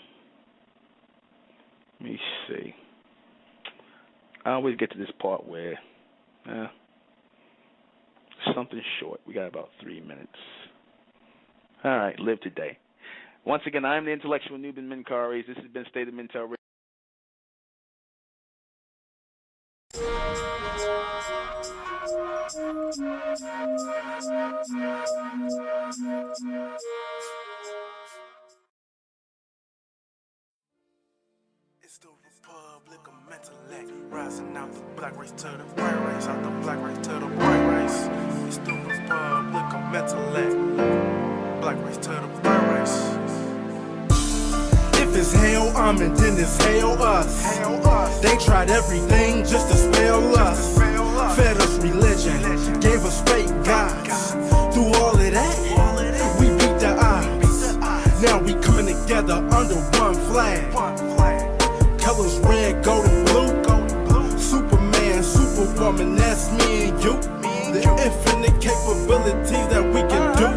me see. I always get to this part where something short. We got about 3 minutes. All right, live today. Once again, I'm the intellectual Nuben Menkares. This has been State of Mental Radio. It's the Republic of Mental rising out the black race to the white race, out the black race to the white race. It's the Republic of Mental black race to the white race. If it's hell, and then it's hell us. They tried everything just to spell us. Fed us religion, gave us fake gods. Through all of that, we beat the odds. Now we coming together under one flag. Colors red, gold, and blue. Superman, Superwoman, that's me and you. The infinite capabilities